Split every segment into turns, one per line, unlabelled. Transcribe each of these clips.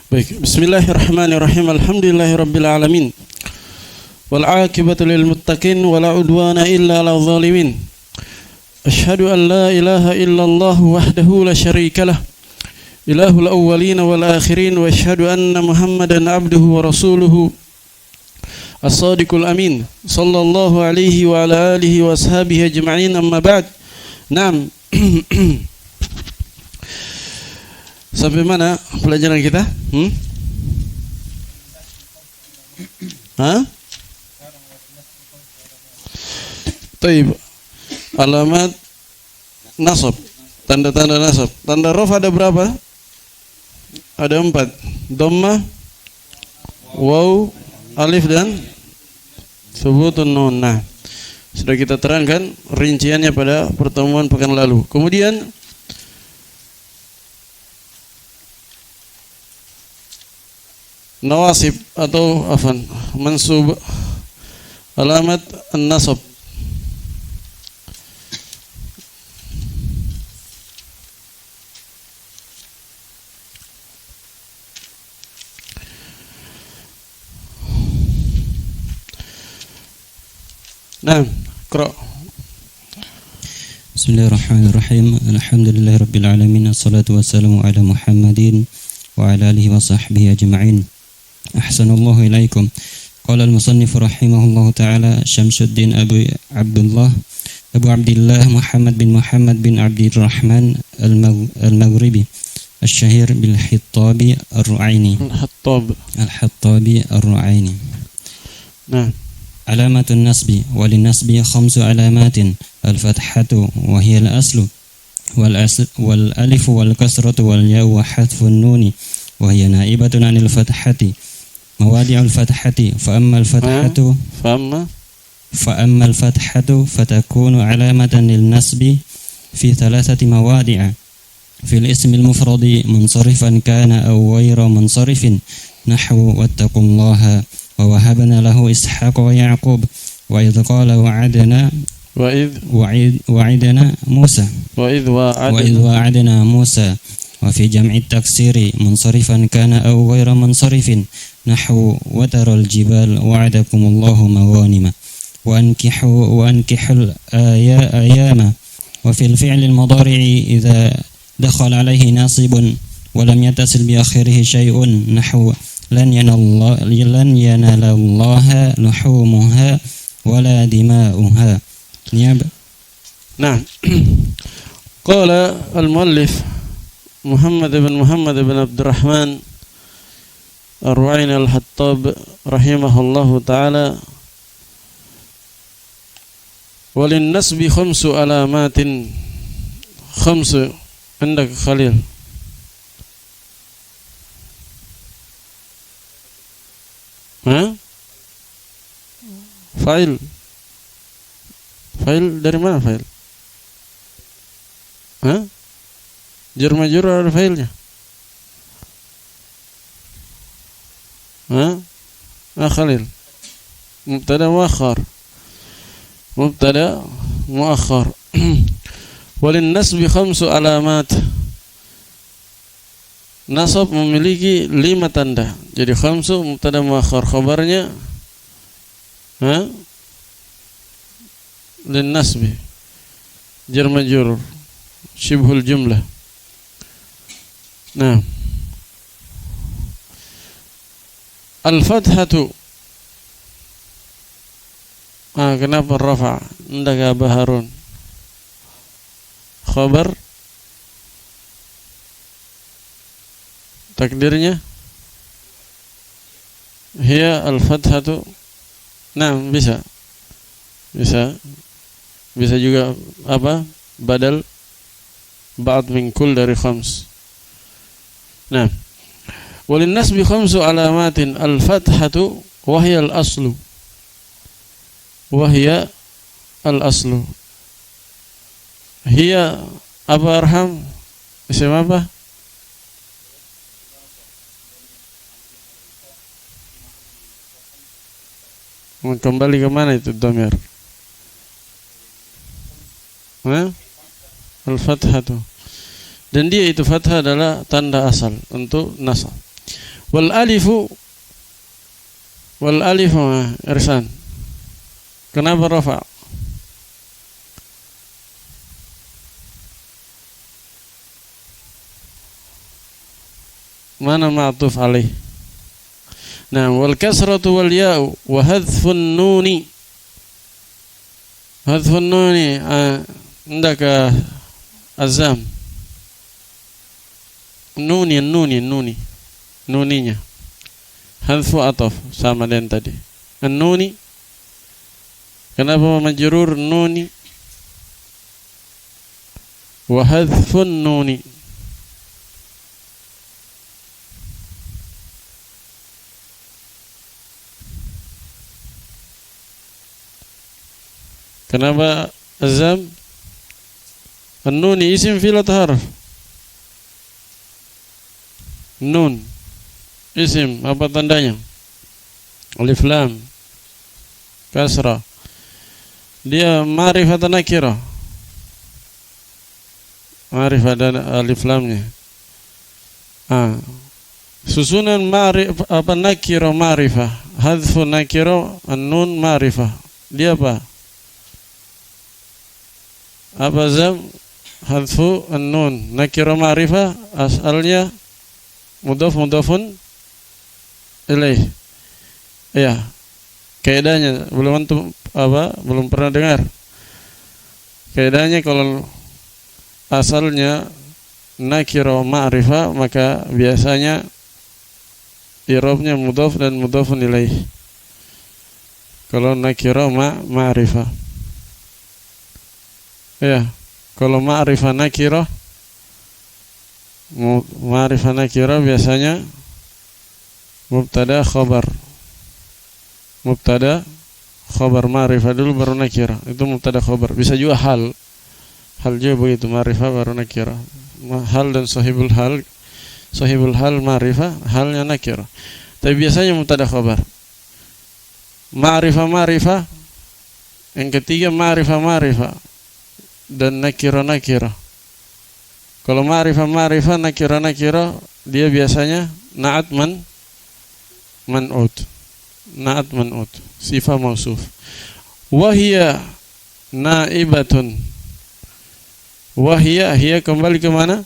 Baik, bismillahirrahmanirrahim. Alhamdulillahirabbil alamin. Wal 'aqibatu lil muttaqin wa la 'udwana illa 'alal zalimin. Asyhadu an la ilaha illallah wahdahu la syarikalah. Ilahul awwalin wal akhirin wa asyhadu anna Muhammadan 'abduhu wa rasuluhu. As-sadiqul amin. Sallallahu alaihi wa ala alihi wa ashabihi ajma'in, amma ba'd. Naam. Sampai mana pelajaran kita? Taib. Alamat nasab, tanda-tanda nasab. Tanda raf ada berapa? Ada 4. Dhammah, waw, alif dan thubutun nun. Nah, sudah kita terangkan rinciannya pada pertemuan pekan lalu. Kemudian nawasib atau mansub, alamat an-nasab. Nah, qra.
Bismillahirrahmanirrahim. Alhamdulillahirabbil alamin. Wassalatu wassalamu ala Muhammadin wa ala alihi wa sahbihi ajma'in. Ahsanallahu ilaikum. Qala al-musannif rahimahullahu ta'ala Syamsuddin Abu Abdullah Muhammad bin Abdirrahman al-Maghribi Asy-Syahir bil Hittabi ar-Ru'aini. Al-Hittabi ar-Ru'aini. Nah, alamatun nasbi walin nasbi khamsu alamatin al-fathatu wa hiya al-aslu wal alif wal kasratu wal ya wa hadfun nuni wa hiya naibatun anil fathati mawadi'ul fathati fa amma al-fathatu fatakunu alamatan lil nasbi fi thalathati mawadi'a fil ismil mufradi munsarifan kana aw ghayra munsarifin nahwu wattaqullaha wa wahabna lahu ishaqa wa ya'qub wa idh qala wa'adna Musa wa fi jam'i taksiri munsarifan kana aw ghayra munsarifin nahwu wa taral jibal wa'adakumullahu mawanima wa ankihul ayama wa fil fi'lil mudhari'i idza dakhala alayhi nasibun wa lam yatasil bi akhirih shay'un nahwu lan yanalallaha luhumuha wala dima'uha.
Nah, qala al-muallif Muhammad bin Abdurrahman Ar-Ru'aini al-Hattab rahimahullahu ta'ala, walin nasbi khamsu alamatin. Khamsu indak Khalil. Fa'il dari mana fa'il? Jar majrur ada fa'ilnya? Khalil. Mubtada muakhar. Walin nasbi khamsu alamat. Nasab memiliki 5 tanda. Jadi khamsu mubtada muakhar, khabarnya lin nasbi jar majrur syibhul jumlah. Nah, al-fathatu. Kenapa rafa? Ndak Aba Harun. Khabar takdirnya hiya al-fathatu. Nah, bisa juga badal ba'd min kull dari khams. Nah, walin nasbi khamsu alamatin al-fathatu wa hiya al-aslu. Hiya apa arham? Isim apa? Kembali ke mana itu dhamir? Al-fathatu. Dan dia itu fathah adalah tanda asal untuk nasab. Wal alifu Irsan. Kenapa rafa? Mana ma'tuf alaih? Nah, wal kasratu wal ya'u wa hadfun nuni. Hadfun nuni indaka azam. Nuninya. Hadfu ataf sama dengan tadi. An-nuni. Kenapa majrur nuni? Wa hadfun nuni. Kenapa azam? An-nuni isim fi'il atau harf? Nun isim, apa tandanya? Alif lam kasrah. Dia ma'rifah atau nakirah? Ma'rifah dan alif lamnya. Susunan ma'rifah apa nakirah ma'rifah. Hadfu nakirah an-nun ma'rifah. Dia apa? Apa zam? Hadfu an-nun nakirah ma'rifah asalnya mudhafun ilaih. Ya. Kaidahnya belum pernah dengar. Kaidahnya kalau asalnya nakirah ma'rifah maka biasanya i'rabnya mudhaf dan mudhafun ilaih. Kalau nakirah ma'rifah. Ya. Kalau ma'rifah nakirah biasanya mubtada khabar ma'rifah dulu baru nakirah. Itu mubtada khabar. Bisa juga hal juga begitu, ma'rifah baru nakirah. Hal dan sahibul hal ma'rifah, halnya nakirah. Tapi biasanya mubtada khabar. Ma'rifah yang ketiga ma'rifah dan nakirah. Kalau ma'rifah nakirah dia biasanya na'at man'ut. Sifat mausuf. Wahia naibatun. Wahia kembali ke mana?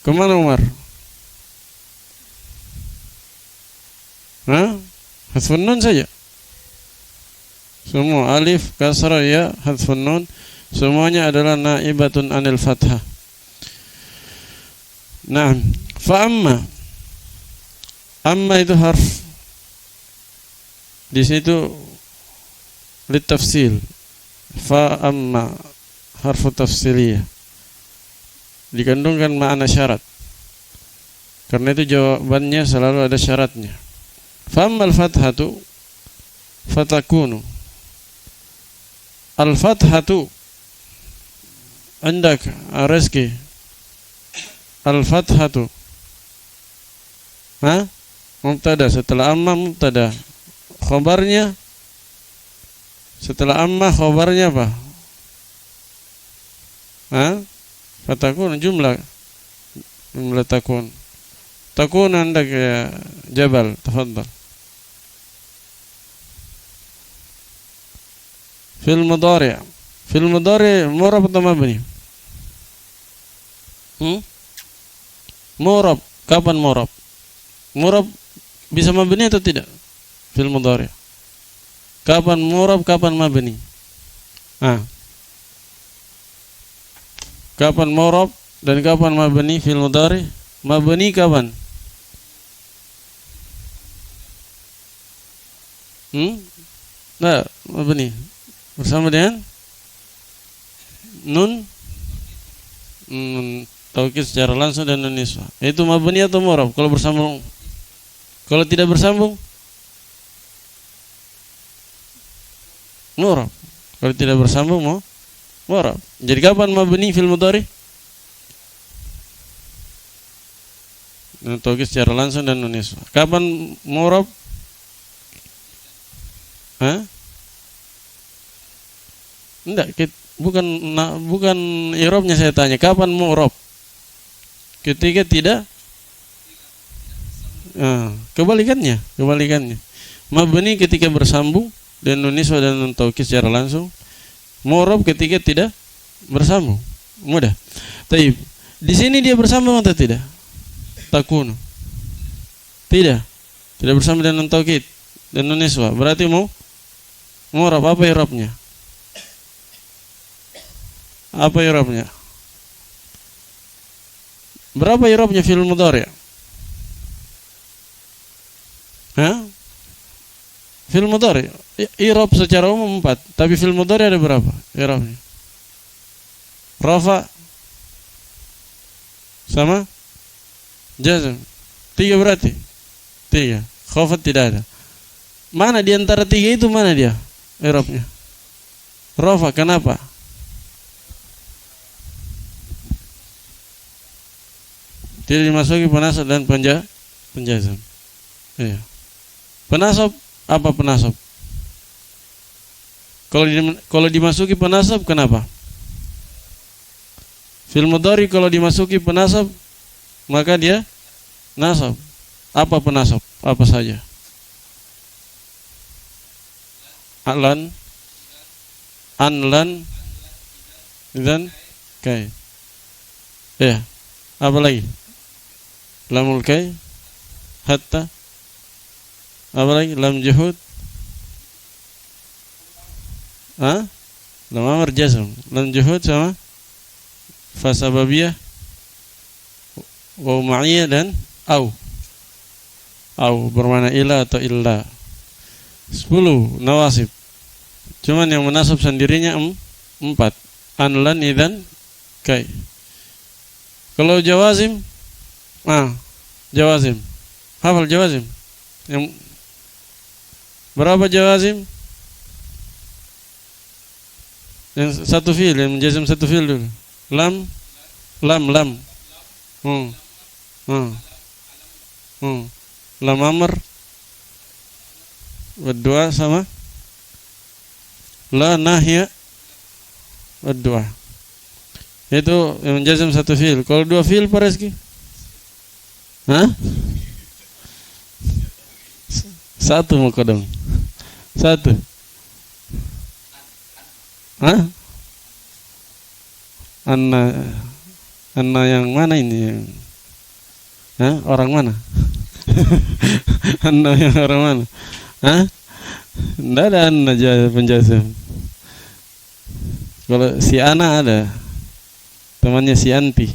Kemana Umar? Hadfun nun saja. Semua alif, kasrah, ya, hadfun nun, semuanya adalah naibatun anil fathah. Nah, amma itu harf. Di situ litafsil. Amma harfu tafsiliyah. Dikandungkan makna syarat. Karena itu jawabannya selalu ada syaratnya. Ammal fathatu fatakunu. Al-fathatu andak Rizki. Al-fathatu mubtada, setelah amma mubtada, khabarnya setelah amma khabarnya apa? Fatakun jumlah takun andak ya Jabal, tafadhal. Fil mudhari' murab atau mabni? Murab. Kapan murab? Murab bisa mabni atau tidak? Fil mudhari'. Kapan murab, kapan mabni? Kapan murab dan kapan mabni fil mudhari'? Mabni kapan? Nah, mabni bersama dengan nun taukid secara langsung dan nun nisbah. Itu mabni atau murab kalau bersambung? Kalau tidak bersambung murab. Kalau tidak bersambung murab. Jadi kapan mabni fil mudhari? Taukid secara langsung dan nun nisbah. Kapan murab? Enggak, bukan i'rabnya saya tanya. Kapan mu'rab? Ketika tidak Kebalikannya. Mabni ketika bersambung dan nun niswa dan nun taukid secara langsung. Mu'rab ketika tidak bersambung. Mudah. Taib. Di sini dia bersambung atau tidak? Takunu. Tidak bersambung dengan nun taukid dan nun niswa. Berarti mu'rab. Apa i'rabnya? Berapa i'rabnya fi'il mudhari'? Fi'il mudhari' i'rab secara umum 4, tapi fi'il mudhari' ada berapa i'rabnya? Rafa sama jazm. 3 berarti? 3. Khafat tidak ada. Mana di antara 3 itu mana dia i'rabnya? Rafa, kenapa? Tidak dimasuki penasab dan penjazm. Iya. Penasab, apa penasab? Kalau dimasuki penasab, kenapa? Fi'il mudhari kalau dimasuki penasab, maka dia nasab. Apa penasab? Apa saja? Alan, anlan, idzan, kai. Ya. Apa lagi? Lamul kai, hatta. Apa lagi? Lam juhud. Lam amr jazm. Lam juhud sama fa sababiyah wa ma'iyah dan au bermakna ila atau illa. 10 nawasib. Cuman yang menasab sendirinya 4. Anlan, idzan, kai. Kalau jawazim, jawazim. Hafal jawazim? Yang berapa jawazim? Yang satu fi'il, yang menjazim satu fi'il dulu. Lam. Lam amr. Berdua sama la nahya berdua. Itu yang menjazim satu fi'il. Kalau 2 fi'il Pak Reski? Satu mukodong. 1. Anna yang mana ini? Orang mana? Anna yang orang mana? Tidak ada anna penjazim. Kalau si Ana ada, temannya si Anti.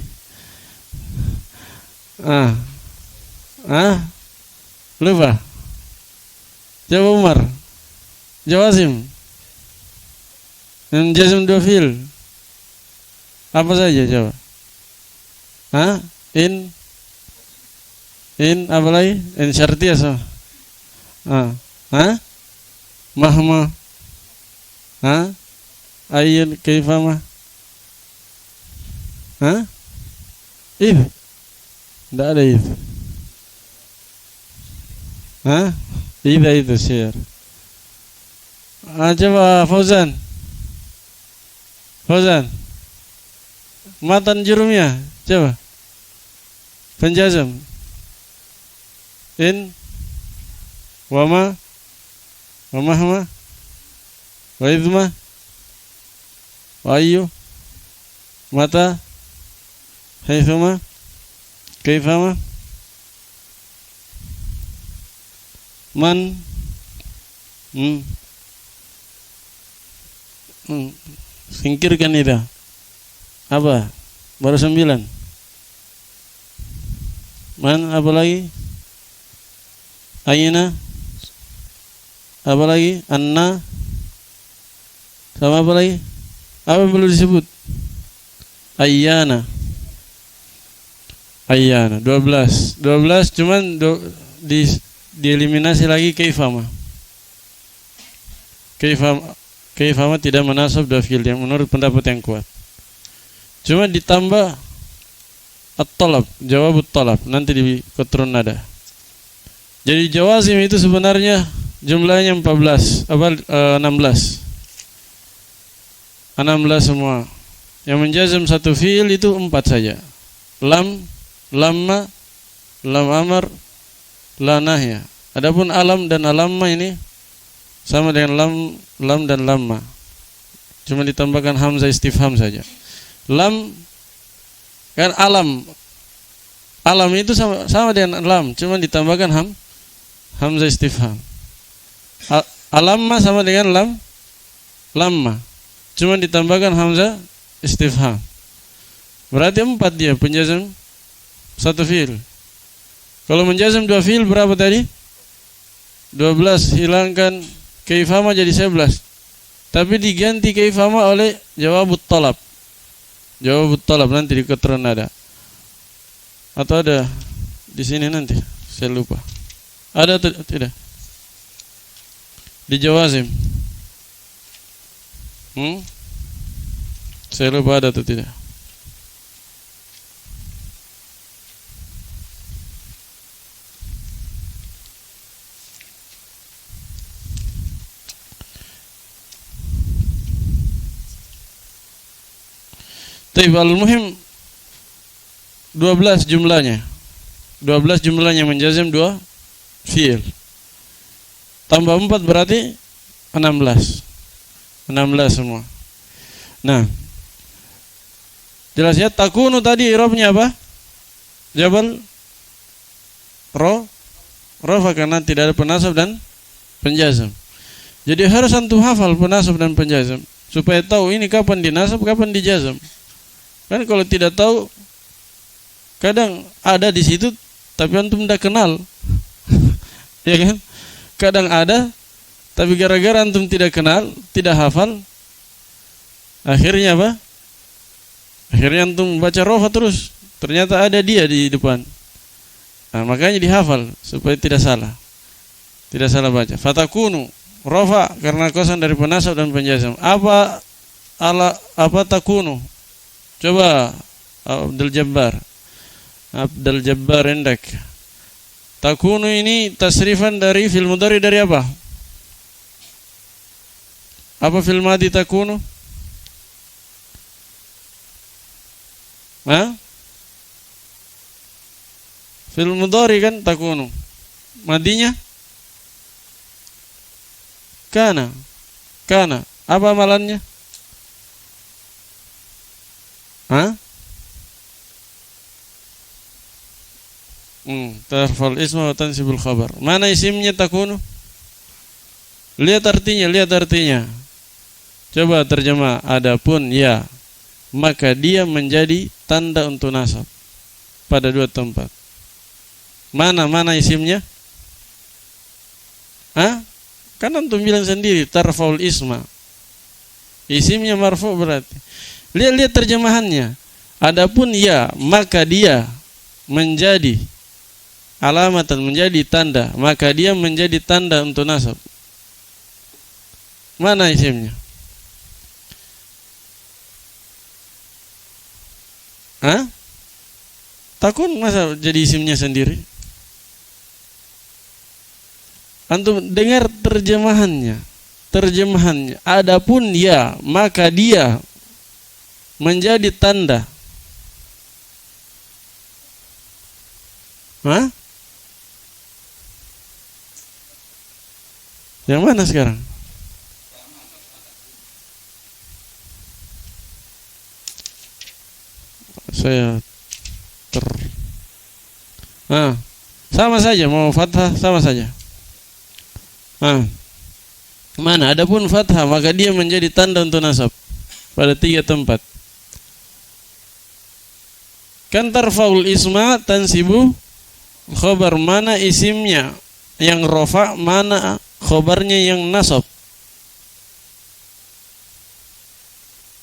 Lupa. Coba Umar. Jawazim. Yang jazm 2 fi'il. Apa saja coba? In apa lagi? In syartiyah sama. Mahma. Ayun kaifama. If. Tidak ada if. Ida itu syair. Coba Fauzan. Matan jurumnya. Coba. Penjazam. In. Wama. Wamahma. Waidma. Wayu. Mata. Haithuma. Kaifama. Man. Singkirkan itu. Apa? Baru 9. Man, apa lagi? Ayna. Apa lagi? Anna. Sama apa lagi? Apa yang perlu disebut? Ayyana. 12 cuman dieliminasi lagi kaifama. Kaifama tidak menasab 2 fi'il yang menurut pendapat yang kuat. Cuma ditambah at-talab, jawab at-talab nanti di kotrun nada. Jadi jawazim itu sebenarnya jumlahnya 16 semua. Yang menjazm satu fi'il itu 4 saja. Lam, lamma, lam amr, la nahya. Adapun alam dan alamma ini sama dengan lam dan lamma. Cuma ditambahkan hamzah istifham saja. Lam kan alam. Alam itu sama dengan lam, cuma ditambahkan hamzah istifham. Alamma sama dengan lamma, cuma ditambahkan hamzah istifham. Berarti 4 dia penjazam 1 fi'il. Kalau menjazam 2 fi'il berapa tadi? 12, hilangkan kaifama jadi 11. Tapi diganti kaifama oleh jawabut talab. Jawabut talab nanti di keterangan ada. Atau ada di sini nanti, saya lupa. Ada atau tidak? Di jawazim. Saya lupa ada atau tidak. Tapi al-muhim 12 jumlahnya. 12 jumlahnya menjazam 2 fi'il. Tambah 4 berarti 16. 16 semua. Nah, jelas ya, takunu tadi i'rabnya apa? Jabal rafa karena tidak ada penasab dan penjazam. Jadi harus antum hafal penasab dan penjazam supaya tahu ini kapan dinasab, kapan dijazam. Kan kalau tidak tahu, kadang ada di situ tapi antum tidak kenal. Ya kan? Kadang ada tapi gara-gara antum tidak kenal, tidak hafal, akhirnya apa? Akhirnya antum baca rofa terus, ternyata ada dia di depan. Nah, makanya dihafal supaya tidak salah. Tidak salah baca. Fatakunu rofa karena kosan dari penasab dan penjazam. Apa takunu? Coba Abdul Jabbar Endak. Takunu ini tasrifan dari fi'il mudhari dari apa? Apa fi'il madhi takunu? Fi'il mudhari kan takunu. Madinya? Kana. Apa amalannya? Tarfal isma wa tansibul khabar. Mana isimnya takunu? Lihat artinya. Coba terjemah. Adapun ya, maka dia menjadi tanda untuk nasab pada 2 tempat. Mana isimnya? Kan antum bilang sendiri tarfaul isma. Isimnya marfu berarti. Lihat terjemahannya. Adapun ya, maka dia menjadi alamatan, menjadi tanda, maka dia menjadi tanda untuk nasab. Mana isimnya? Takun masa jadi isimnya sendiri? Antum dengar terjemahannya. Adapun ya, maka dia menjadi tanda. Yang mana sekarang? Saya sama saja, mau fathah sama saja. Mana? Adapun fathah maka dia menjadi tanda untuk nasab pada 3 tempat. Kan tarfaul isma tansibu khobar, mana isimnya yang rofa, mana khobarnya yang nasab.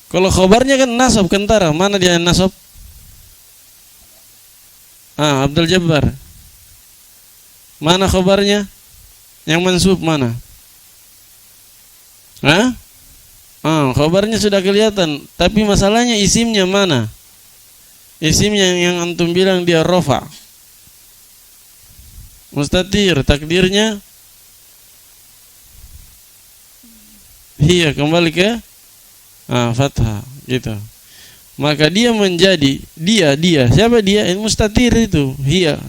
Kalau khobarnya kan nasab kentara, mana dia yang nasab? Abdul Jabbar. Mana khobarnya? Yang mansub mana? Khobarnya sudah kelihatan, tapi masalahnya isimnya mana? Isimnya yang antum bilang dia rofa, mustatir, takdirnya hiya, kembali ke fathah gitu. Maka dia menjadi dia. Siapa dia? Mustatir itu hiya.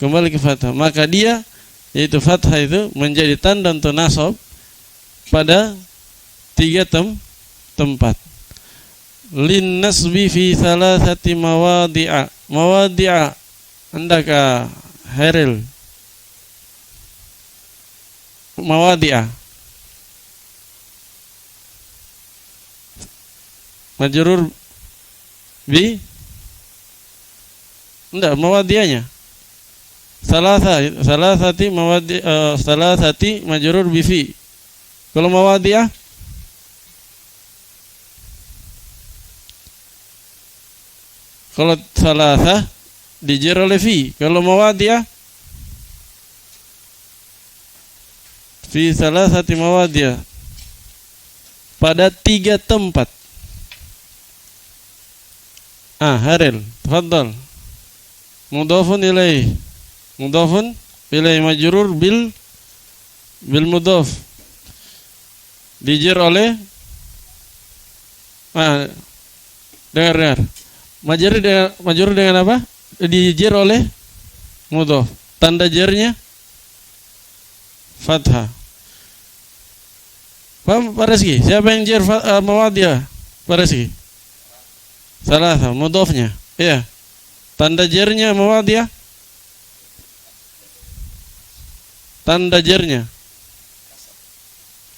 kembali ke fathah. Maka dia, yaitu fathah itu menjadi tanda untuk nasab pada 3 tempat. Lin nasbi fi thalathati mawadi'a. Mawadi'a andaka Heril. Mawadi'a. Majrur bi enggak mawadi'anya. Salasati mawadi salasati majrur bi fi. Kalau mawadi'ah kalau salasah dijar oleh fi. Kalau mawadi'ah fi salasati mawadi'ah pada 3 tempat. Haril, tafadhal. Mudhafun ilaih. Mudhafun ilaih majrur bil mudhaf. Dijar oleh dengar. Majrur dengan apa? Dijar oleh mudhaf. Tanda jarnya fathah. Paham Pak Rizki? Siapa yang jar mawadi'ah? Pak Rizki? Salah, mudhafnya. Iya. Tanda jarnya mawadi'ah? Tanda jarnya.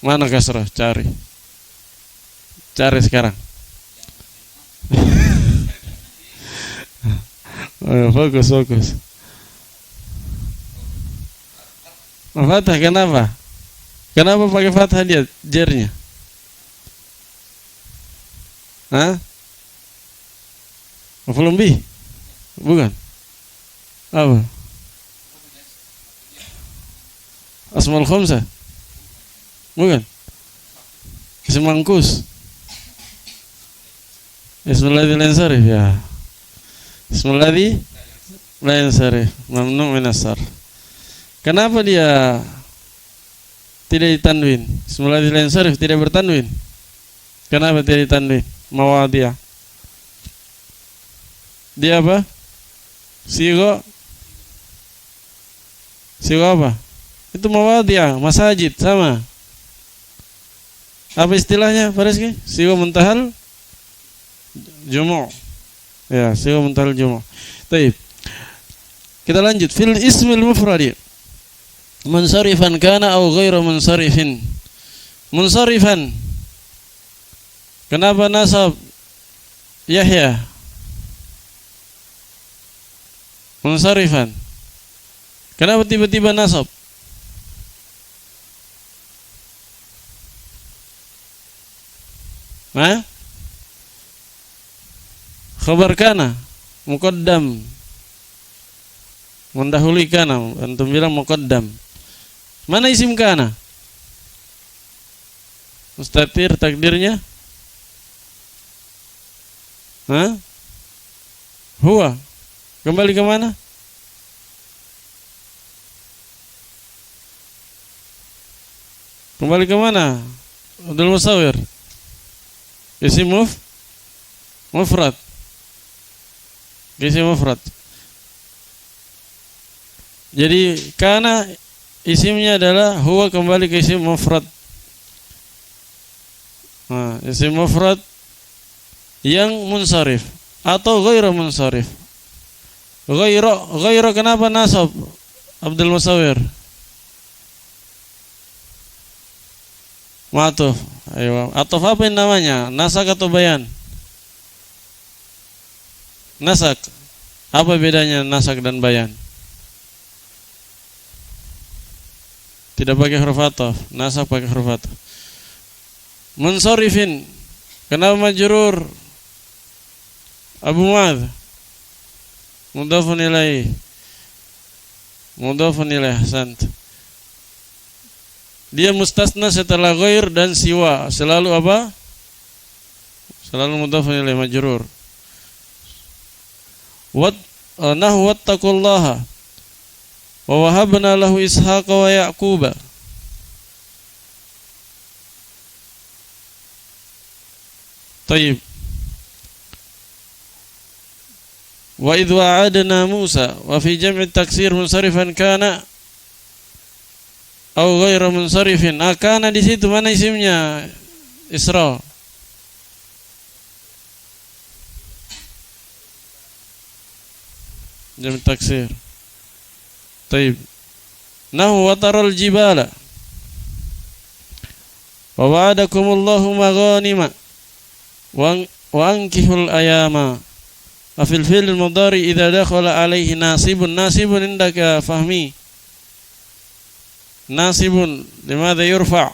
Mana kasrah? Cari sekarang. Fokus. Fathah kenapa? Kenapa pakai fathah dia jarnya? Maf'ulun bih? Bukan. Apa? Asmaul khamsah? Bukan. Ism mangkus. Ismul ladzi la yansarif ya. Ismul ladzi la yansarif, mamnu' min as-sarf. Kenapa dia tidak ditanwin? Ismul ladzi la yansarif tidak bertanwin. Kenapa tidak ditanwin? Mawadi'ah. Dia apa? Sigo apa? Itu mawadi'ah, masajid sama. Apa istilahnya Pak Rizki? Sigo muntahal jumu'. Ya, sigo muntahal jumu'. Baik. Kita lanjut fil ismil mufradi. Munsharifan kana aw ghairu munsharifin. Munsharifan. Kenapa nasab Yahya? Munsharifan. Kenapa tiba-tiba nasab? Khabar kana muqaddam, mendahului kana, antum bilang muqaddam. Mana isim kana? Mustatir takdirnya? Huwa. Kembali ke mana? Kembali ke mana? Abdul Musawir. Isim mufrad. Isim mufrad. Jadi kana isimnya adalah huwa, kembali ke isim mufrad. Isim mufrad yang munsharif atau ghairu munsharif. Ghairu kenapa nasab Abdul Musawir? Ma'tuf. Ayo, atuf apa yang namanya? Nasak atau bayan? Nasak. Apa bedanya nasak dan bayan? Tidak pakai huruf atuf, nasak pakai huruf atuf. Munsharifin. Kenapa majrur? Abu Mu'adz. Mudhafun ilaih. Ahsant. Dia mustasna setelah ghair dan siwa. Selalu apa? Selalu mudhafun ilaih majrur. Nahwu wattaqullaha wa wahabna lahu ishaqa wa yaquba. Taib. Wa idh wa'adna Musa wa fi jam'i taksir munsarifan kana au ghairu munsarifin. Kana di situ mana isimnya? Isra. Jam'i taksir. Taib. Nahu wa taral jibala wa wa'adakumullahu maghanima wa ankihul ayama. وفي الفعل المضارع إذا دخل عليه ناصب عندك فهمي ناصب لماذا يرفع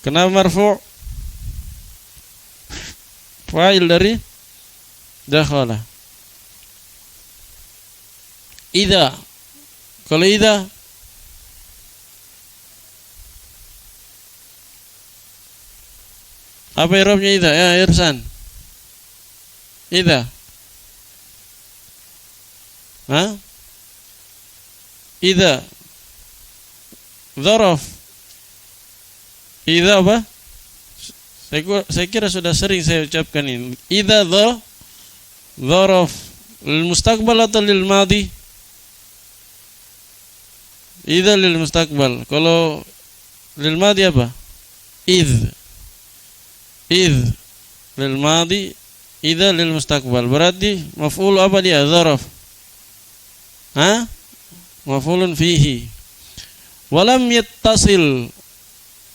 kenapa marfu' fa'il dari dakhala. Idza, kalau idza apa i'rabnya idza ya Irsan? Idza. Idza. Dzaraf. Idza apa? Saya kira sudah sering saya ucapkan ini. Idza dzaraf lil mustaqbal atau lil madi? Idza lil mustaqbal. Kalau lil madi apa? Idz lil madi, idza lil mustaqbal. Berarti maf'ul apa dia? Dzaraf. Maf'ulun fihi. Walam yattasil.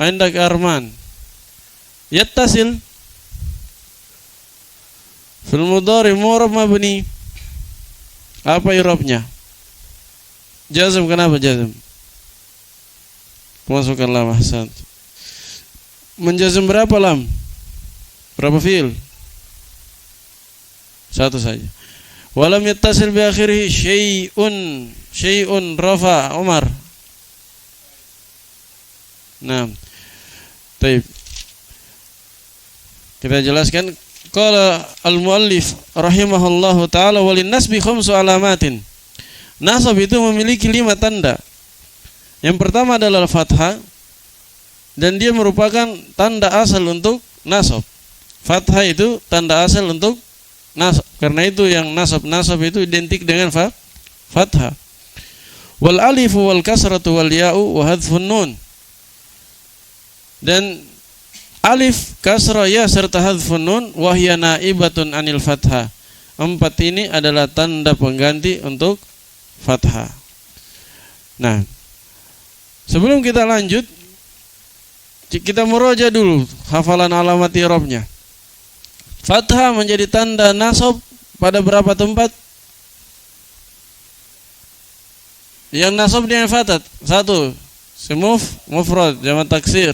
Indak Arman. Yattasil fil mudhari mu'rab mabni. Apa i'rabnya? Jazm. Kenapa jazm? Masukkan lam. Ahsan. Menjazm berapa lam? Berapa fi'il? Satu saja. Walam yattasil bi akhirih syai'un rafa Umar. Nah. Baik. Kita jelaskan qala al-muallif rahimahullahu taala walin nasbi khamsu alamatin. Nasab itu memiliki 5 tanda. Yang pertama adalah fathah dan dia merupakan tanda asal untuk nasab. Fathah itu tanda asal untuk nasab. Karena itu yang nasab itu identik dengan fathah. Wal alifu wal kasratu wal ya'u wa hadfun nun. Dan alif, kasrah, ya serta hadfun nun wahya naibatun anil fathah. 4 ini adalah tanda pengganti untuk fathah. Nah, sebelum kita lanjut, kita muroja dulu hafalan alamat i'rabnya. Fathah menjadi tanda nasab pada berapa tempat? Yang nasab dengan fathah. 1. Semuf, mufrad, jamak taksir.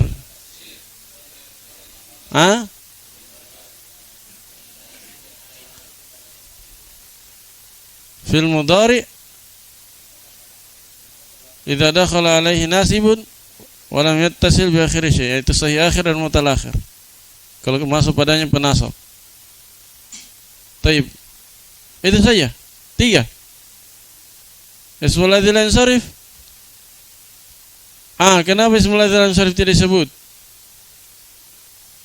Fil mudhari idza dakhala alaihi nasibun wa lam yattasil bi akhiri syai', yaitu sahih akhir dan mutal akhir. Kalau masuk padanya penasab. Taib. Itu saja. 3. Ismul ladzi la yansarif. Kenapa ismul ladzi la yansarif tidak disebut?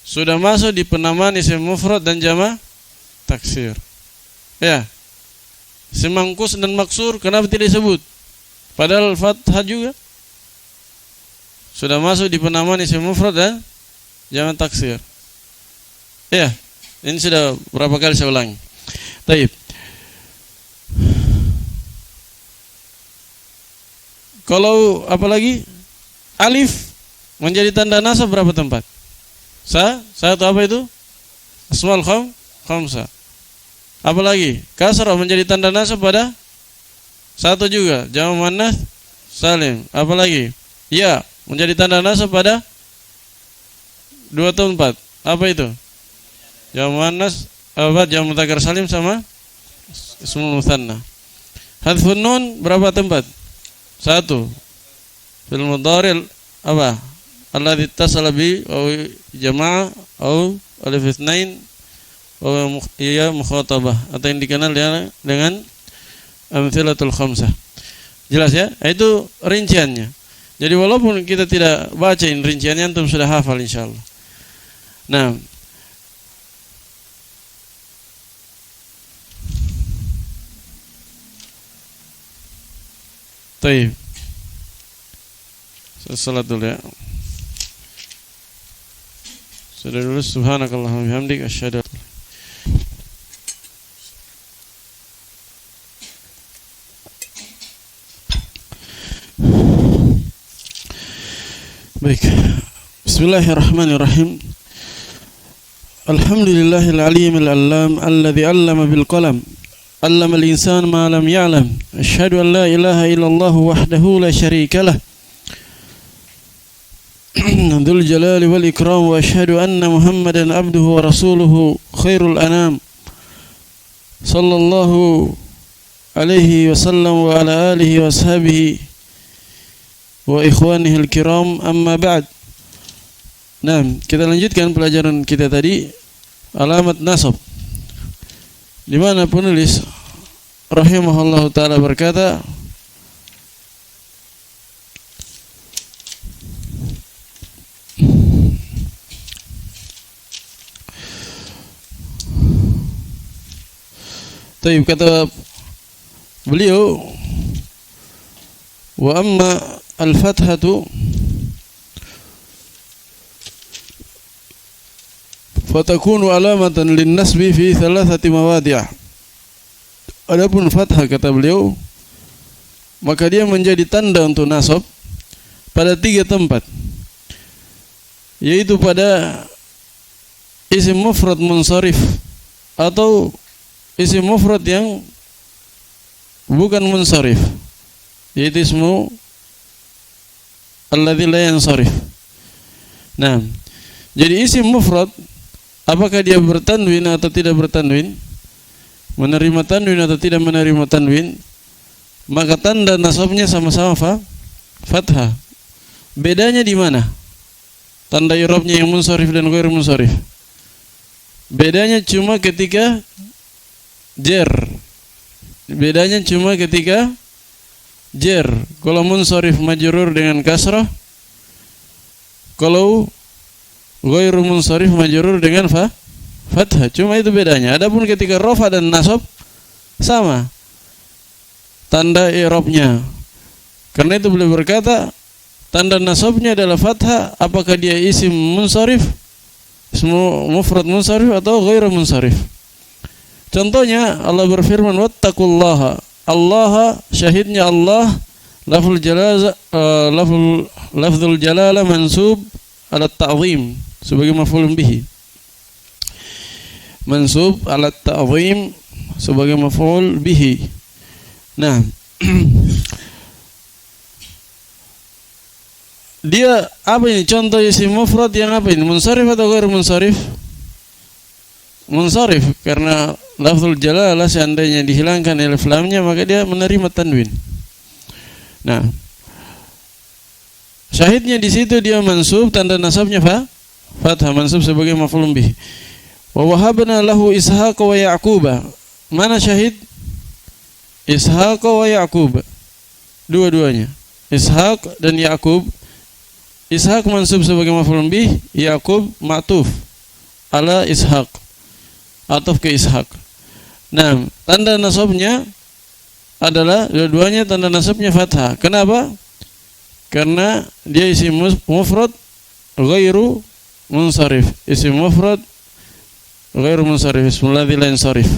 Sudah masuk di penamaan isim mufrad dan jamak taksir. Ya. Isim mangkus dan maksur kenapa tidak disebut? Padahal fathah juga. Sudah masuk di penamaan isim mufrad dan jamak taksir. Ya. Ini sudah berapa kali saya ulangi. Baik. Kalau apalagi alif menjadi tanda nasab berapa tempat? Satu apa itu? Asmaul khamsah. Apalagi kasrah menjadi tanda nasab pada 1 juga, jamak muannats salim. Apalagi ya menjadi tanda nasab pada 2 atau 4. Apa itu? Jamak muannats, jamak mudzakkar salim sama ismul mutsanna. Hadfun nun berapa tempat? 1. Fil mudhari apa? Alladzi ittasala bi aw jama'a aw alif itsnain aw ya mukhatabah, atau yang dikenal dengan amtsilatul khamsah. Jelas ya? Itu rinciannya. Jadi walaupun kita tidak bacain rinciannya, antum sudah hafal insyaallah. Nah, Taib. Salat dulu ya. Sudah dulu, subhanakallahumma bihamdik asyhadu an la ilaha illa anta. Baik. Bismillahirrahmanirrahim. Alhamdulillahil alimil allam alladzi 'allama bil qalam. 'Allama al insana ma lam ya'lam. Asyhadu an la ilaha illallah wahdahu la syarika lah. Dzul jalali wal ikram wa asyhadu anna Muhammadan 'abduhu wa rasuluhu khairul anam. Sallallahu alaihi wasallam wa ala alihi wa ashabihi wa ikhwanihil kiram, amma ba'd. Nah, kita lanjutkan pelajaran kita tadi, alamat nasab, di mana penulis rahimahullahu taala berkata, Taib, kata beliau, wa amma al-fathatu fatakunu alamatan lin-nasbi fi thalathati mawadi'. Adapun fathah, kata beliau, maka dia menjadi tanda untuk nasab pada 3 tempat, yaitu pada isim mufrad munsharif atau isim mufrad yang bukan munsharif, yaitu ismu alladzi la yansharif. Nah, jadi isim mufrad, apakah dia bertanwin atau tidak bertanwin, menerima tanwin atau tidak menerima tanwin, maka tanda nasabnya sama-sama fathah. Bedanya di mana? Tanda i'rabnya yang munsharif dan ghair munsharif. Bedanya cuma ketika jar. Bedanya cuma ketika jar. Kalau munsharif majrur dengan kasrah, kalau ghairu munsharif majrur dengan fathah. Cuma itu bedanya. Adapun ketika rafa dan nasab sama tanda i'rabnya. Karena itu beliau berkata, tanda nasabnya adalah fathah apakah dia isim munsharif, ismu mufrad munsharif atau ghairu munsharif. Contohnya Allah berfirman, wattaqullaha. Allah, syahidnya Allah, lafzul jalalah mansub ala ta'zim sebagai maf'ul bihi. Mansub ala ta'zim sebagai maf'ul bihi. Nah, dia apa ini? Contoh isim mufrad yang apa ini? Munsharif atau ghair munsharif? Munsharif, karena lafzul jalalah seandainya dihilangkan alif lamnya maka dia menerima tanwin. Nah, syahidnya di situ dia mansub, tanda nasabnya fathah, mansub sebagai maf'ul bih. Wa wahabna lahu Ishaq wa Ya'qub. Mana syahid? Ishaq wa Ya'qub. Dua-duanya, Ishaq dan Ya'qub. Ishaq mansub sebagai maf'ul bih, Ya'qub ma'tuf ala Ishaq, atuf ke Ishaq. Nah, tanda nasabnya adalah dua-duanya tanda nasabnya fathah. Kenapa? Karena dia isim mufrad ghairu munsharif. Isim mufrad ghairu munsharif, ismul ladzi la yansharif.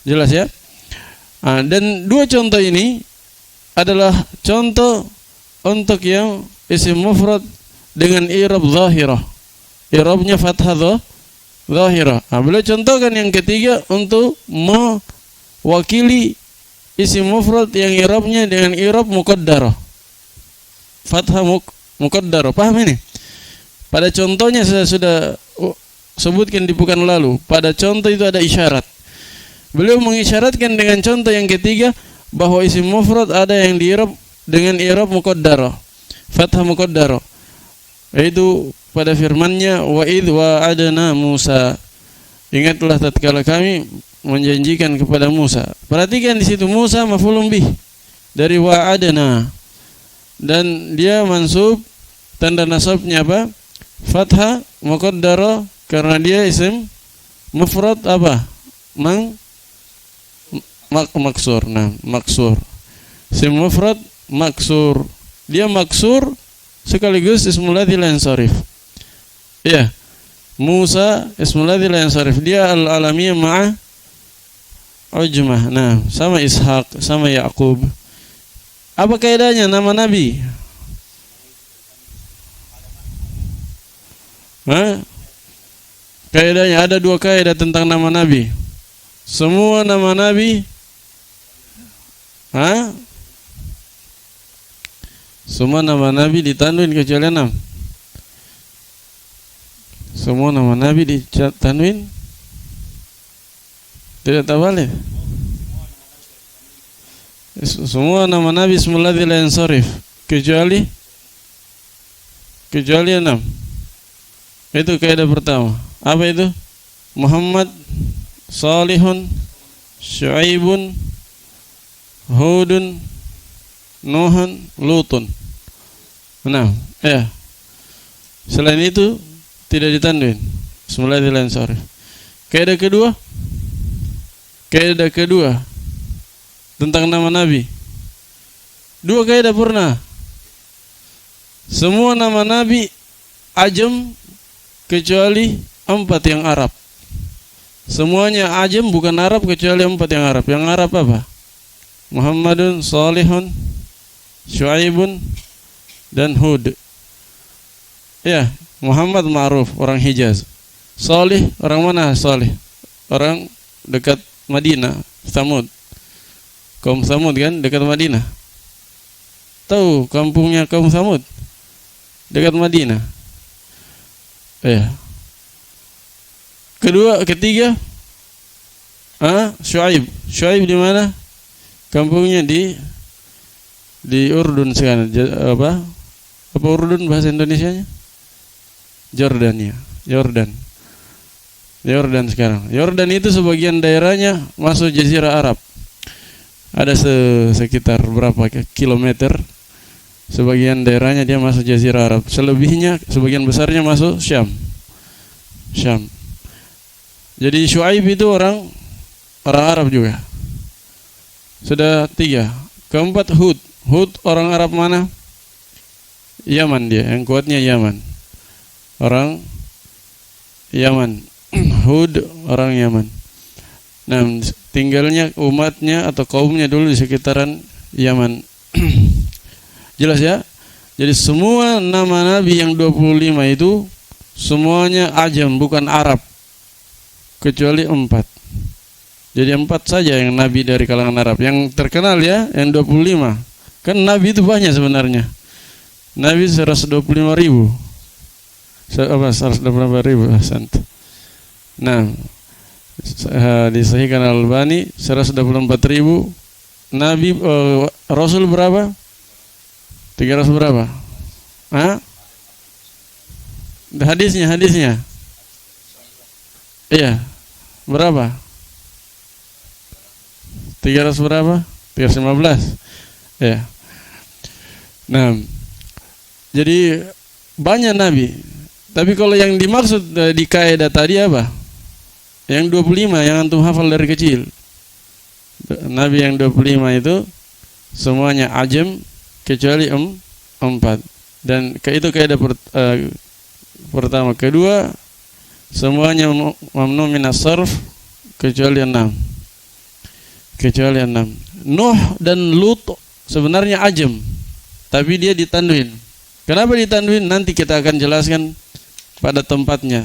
Jelas ya? Nah, dan dua contoh ini adalah contoh untuk yang isim mufrad dengan i'rab zahirah. I'rabnya fathah zahirah. Nah, beliau contohkan yang ketiga untuk mewakili isim mufrad yang i'rabnya dengan i'rab muqaddarah. Fathah muqaddarah. Paham ini? Pada contohnya saya sudah sebutkan di pekan lalu. Pada contoh itu ada isyarat. Beliau mengisyaratkan dengan contoh yang ketiga bahwa isim mufrad ada yang di-i'rab dengan i'rab muqaddarah, fathah muqaddarah. Yaitu pada firman-Nya, wa idh wa'adna Musa. Ingatlah tatkala kami menjanjikan kepada Musa. Perhatikan di situ Musa maf'ulun bih dari wa'adna, dan dia mansub, tanda nasabnya apa? Fathah muqaddarah, karena dia isim mufrad apa? Maksur. Nah, maksur. Isim mufrad maksur. Dia maksur sekaligus ismul ladzi la yansharif. Ya. Musa ismul ladzi la yansharif. Dia al-alamiyah ma'a ujmah. Nah, sama Ishaq, sama Yaqub. Apa kaidahnya nama nabi? Kaidahnya ada 2 kaidah tentang nama nabi. Semua nama nabi semua nama nabi ditanwin kecuali 6. Semua nama nabi ditanwin tidak terbalik. Semua nama nabi ismul ladzi la yansharif kecuali 6. Itu kaidah pertama. Apa itu? Muhammad, Salihun, Syuaibun, Hudun, Nuhun, Lutun. Nah, selain itu tidak ditanwin. Ismul ladzi la yansharif. Kaidah kedua tentang nama nabi. 2 kaidah purna. Semua nama nabi ajam kecuali 4 yang Arab. Semuanya ajam bukan Arab kecuali 4 yang Arab. Yang Arab apa? Muhammadun, Salihun, Syuaibun, dan Hud. Ya, Muhammad ma'ruf, orang Hijaz. Salih, orang mana Salih? Orang dekat Madinah, Tsamud. Kaum Tsamud kan dekat Madinah. Tahu kampungnya kaum Tsamud? Dekat Madinah. Ketiga, Syuaib. Syuaib di mana? Kampungnya di Urdun sekarang. Apa Urdun bahasa Indonesianya? Jordania. Yordan sekarang. Yordan itu sebagian daerahnya masuk Jazirah Arab. Ada sekitar berapa kilometer? Sebagian daerahnya dia masuk Jazirah Arab. Selebihnya, sebagian besarnya masuk Syam. Jadi Syuaib itu orang Arab juga. Sudah 3. Keempat Hud. Hud orang Arab mana? Yaman dia. Yang kuatnya Yaman. Orang Yaman. Hud orang Yaman. Nah, tinggalnya umatnya atau kaumnya dulu di sekitaran Yaman. Jelas ya? Jadi semua nama nabi yang 25 itu semuanya ajam, bukan Arab. Kecuali 4. Jadi 4 saja yang nabi dari kalangan Arab. Yang terkenal ya, yang 25. Kan nabi itu banyak sebenarnya. Nabi 125.000. 125.000 sant. Nah, disahihkan Al-Albani 124.000. Nabi Rasul berapa? 300 berapa? Hadisnya. Iya. Berapa? 300 berapa? 315. Ya. Nah, jadi banyak nabi. Tapi kalau yang dimaksud di kaidah tadi apa? Yang 25 yang antum hafal dari kecil. Nabi yang 25 itu semuanya ajam kecuali 4. Dan itu kaidah pertama. Kedua, semuanya mamnu minas sarf kecuali 6. Nuh dan Lut sebenarnya ajam, tapi dia ditanwin. Kenapa ditanwin? Nanti kita akan jelaskan pada tempatnya.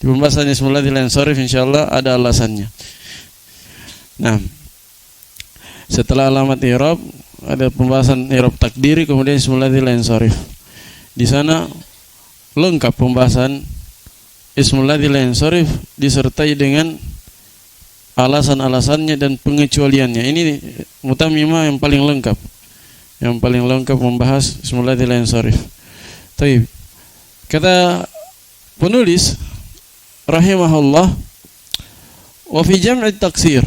Di pembahasan ismul ladzi la yansharif insyaallah ada alasannya. Nah, setelah alamat i'rab ada pembahasan i'rab takdiri, kemudian ismul ladzi la yansharif. Di sana lengkap pembahasan ismul ladzi la yansharif disertai dengan alasan-alasannya dan pengecualiannya. Ini Mutammimah yang paling lengkap. Yang paling lengkap membahas ismul ladzi la yansharif. Baik. Kata penulis rahimahullah, wa fi jam'i taksir.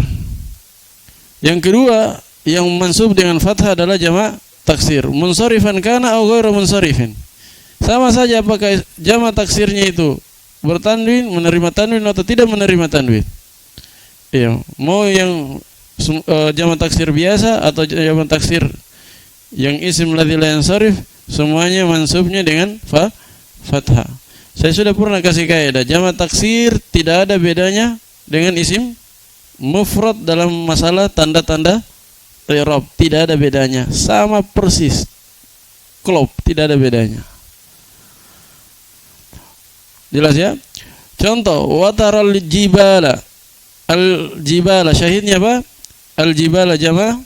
Yang kedua yang mansub dengan fathah adalah jamak taksir, munsharifan kana aw ghairu munsharifin. Sama saja apakah jamak taksirnya itu bertanwin, menerima tanwin atau tidak menerima tanwin. Iya, mau yang jamak taksir biasa atau jamak taksir Yang isim ladzi la yansarif semuanya mansubnya dengan fathah. Saya sudah pernah kasih kaidah, jamak taksir tidak ada bedanya dengan isim mufrad dalam masalah tanda-tanda i'rab, tidak ada bedanya, sama persis. Klop, tidak ada bedanya. Jelas ya? Contoh, wataral jibala. Al-jibala syahidnya apa? Al-jibala jamak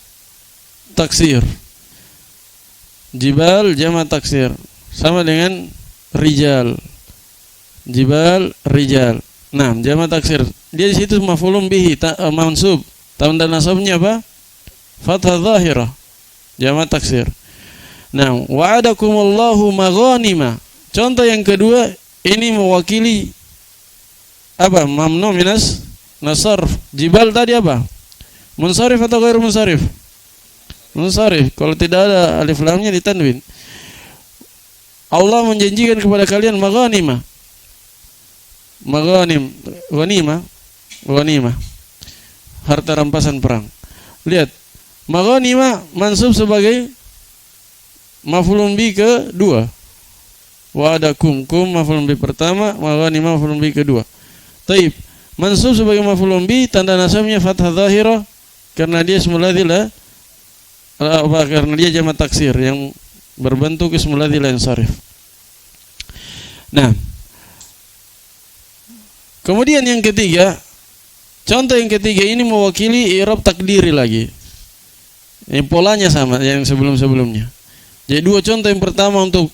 taksir. Jibal jamak taksir. Sama dengan rijal. Jibal rijal. Nah, jamak taksir. Dia di situ maf'ulun bihi mansub. Tanda nasabnya apa? Fathah zahirah. Jamak taksir. Nah, wa'adakumullahu maghanima. Contoh yang kedua, ini mewakili apa? Mamnu minas nasarf. Jibal tadi apa? Munsharif atau ghairu munsharif? Munsharif. Kalau tidak ada alif lamnya ditanwin. Allah menjanjikan kepada kalian maghanima. Maghanim, ghanimah. Harta rampasan perang. Lihat, maghanima mansub sebagai maf'ulun bi kedua. Wa'adakum maf'ulun bi pertama, maghanima maf'ulun bi kedua. Taib, mansub sebagai maf'ulun bi, tanda nasabnya fathah zahirah karena dia ismul ladzi la karena dia jamak taksir yang berbentuk ismul ladzi la yansarif. Nah, kemudian yang ketiga, contoh yang ketiga ini mewakili i'rab takdiri lagi. Ini polanya sama yang sebelum-sebelumnya. Jadi dua contoh, yang pertama untuk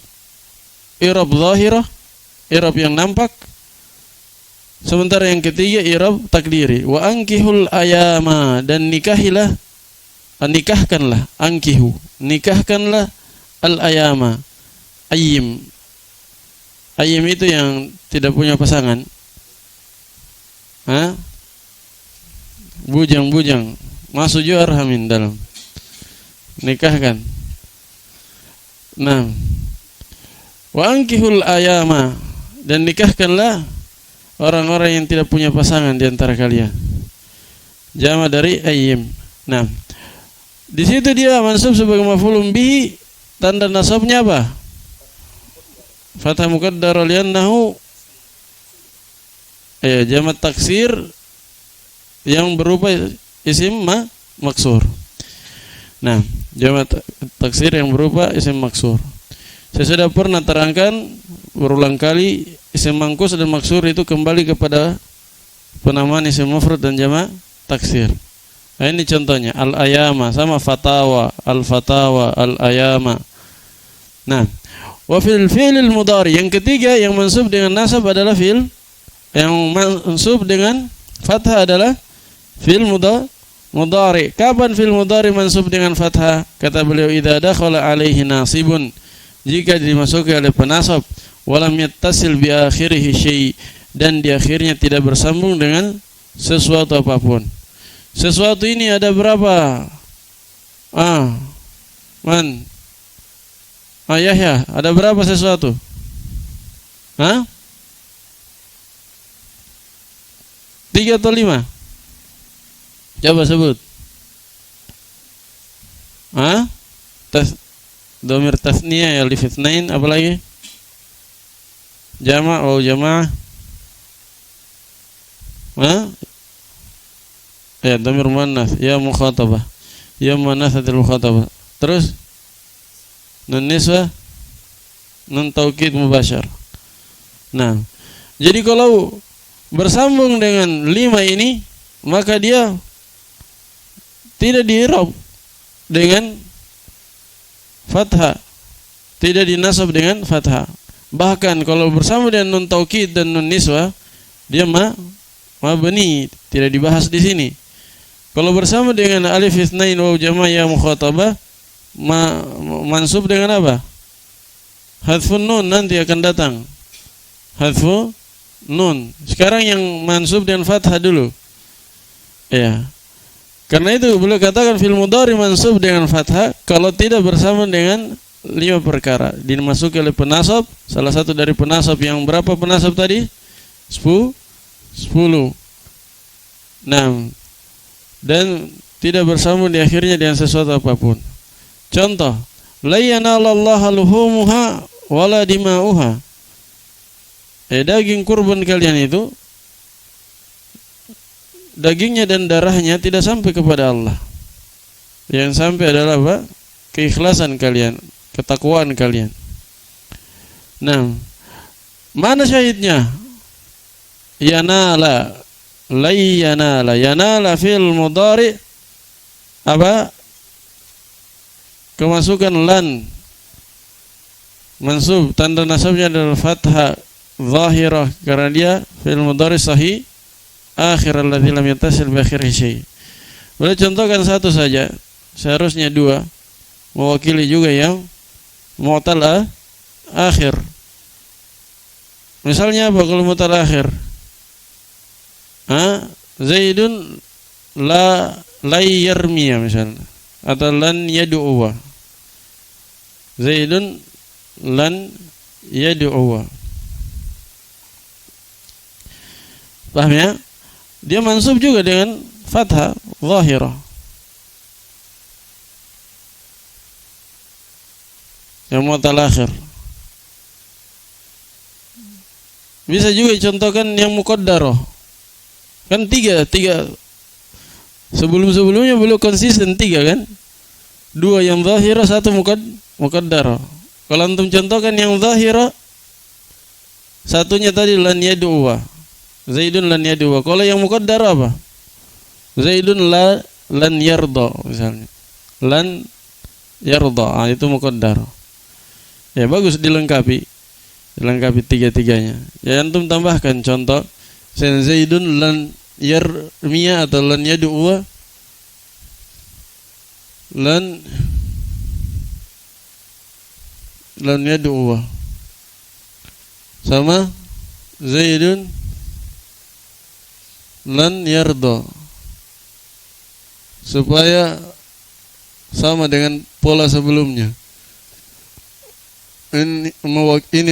i'rab zahirah, i'rab yang nampak. Sementara yang ketiga i'rab takdiri. Wa ankihul ayama, dan nikahkanlah nikahkanlah al ayama. Ayyim itu yang tidak punya pasangan. Bujang masuk juga arhamin dalam nikahkan. Nah, wa ankihul ayama, dan nikahkanlah orang-orang yang tidak punya pasangan di antara kalian. Jama dari ayyim. Nah, di situ dia mansub sebagai maf'ulun bihi, tanda nasabnya apa? Fathah muqaddar li'annahu jamak taksir yang berupa isim maksur. Nah, jamak taksir yang berupa isim maksur. Saya sudah pernah terangkan berulang kali, isim mangkus dan maksur itu kembali kepada penamaan isim mufrad dan jamak taksir. Nah, ini contohnya al-ayama sama fatawa, al-fatawa, al-ayama. Nah, wa fil fi'lil mudhari, yang ketiga yang mansub dengan nasab adalah fi'il, yang mansub dengan fathah adalah fi'il mudhari. Kapan fi'il mudhari mansub dengan fathah? Kata beliau, idza dakhala alaihi nasibun, jika dimasuki oleh penasab, walam yattasil bi akhirih syai', dan di akhirnya tidak bersambung dengan sesuatu apapun. Sesuatu ini ada berapa? Yahya, ada berapa sesuatu? 3 atau 5? Coba sebut. Domir tasniyah ya alif itsnain, apa lagi? Jama' atau jamaah? Ya, domir muannas, ya mukhatabah. Ya muannatsatul mukhatabah. Terus nun niswah, nun taukid mubasyar. Nah, jadi kalau bersambung dengan 5 ini, maka dia tidak di-i'rab dengan fathah, tidak dinasab dengan fathah. Bahkan kalau bersama dengan nun taukid dan nun niswah, dia mabni, tidak dibahas di sini. Kalau bersama dengan alif itsnain waw jama' ya mukhatabah, mansub dengan apa? Hadfun nun, nanti akan datang hadfu nun. Sekarang yang mansub dengan fathah dulu. Ya. Karena itu beliau katakan fil mudhari mansub dengan fathah kalau tidak bersama dengan 5 perkara. Dimasuki oleh penasab, salah satu dari penasab yang berapa penasab tadi? 10. Dan tidak bersambung di akhirnya dengan sesuatu apapun. Contoh, la yanalallaha luhumuha wala dima'uha. Daging kurban kalian itu, dagingnya dan darahnya tidak sampai kepada Allah. Yang sampai adalah apa? Keikhlasan kalian, ketakwaan kalian. Nah, mana syahidnya? Yanala, lai yanala, yanala fil mudhari apa? Kemasukan lan, mansub, tanda nasabnya adalah fathah zahirah karena dia fil mudhari sahih akhir alladzi lam yattasil bi akhirih syai'. Boleh contohkan satu saja, seharusnya dua, mewakili juga yang mu'tal akhir. Misalnya apa kalau mu'tal akhir? Zaidun la yarmiya misalnya, atau lan yad'uwa. Zaidun lan yad'uwa. Paham ya? Dia mansub juga dengan fathah zahirah. Yang mu'tal akhir. Bisa juga contohkan yang muqaddarah. Kan tiga sebelum-sebelumnya belum konsisten tiga kan? Dua yang zahirah, satu muqaddarah. Kalau antum contohkan yang zahirah, satunya tadi lan yad'uwa. Zaidun lan yad'uwa. Kalau yang muqaddarah apa? Zaidun lan yarda misalnya. Lan yarda, itu muqaddarah. Ya bagus dilengkapi tiga-tiganya. Ya antum tambahkan contoh Zaidun lan yarmiya atau lan yad'uwa, lan yad'uwa, sama Zaidun lan yarda, supaya sama dengan pola sebelumnya. Ini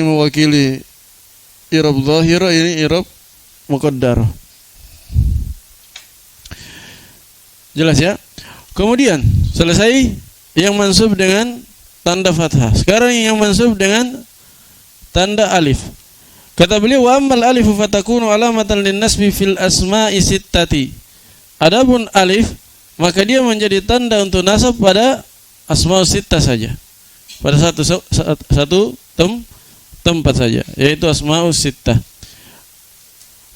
mewakili i'rab zahirah, ini i'rab muqaddarah. Jelas ya? Kemudian selesai yang mansub dengan tanda fathah. Sekarang yang mansub dengan tanda alif. Kata beliau, wa ammal alifu fatakunu alamatan linnasbi fil asma'i sittati. Adapun alif, maka dia menjadi tanda untuk nasab pada asma'us sittah saja. Pada satu tempat saja, yaitu asma'us sittah.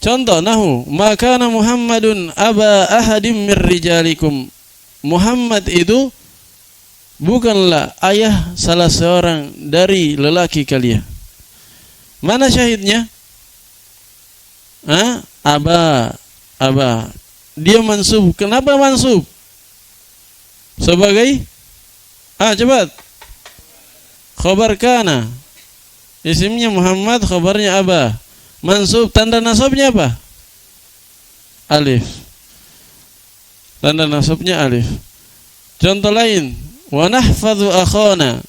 Contoh nahu, maka Muhammadun aba ahadim mir rijalikum. Muhammad itu bukanlah ayah salah seorang dari lelaki kalian. Mana syahidnya? Aba. Dia mansub. Kenapa mansub? Sebagai cepat. Khabar kana. Isimnya Muhammad, khabarnya aba. Mansub, tanda nasabnya apa? Alif. Tanda nasabnya alif. Contoh lain, wa nahfadhu akhana.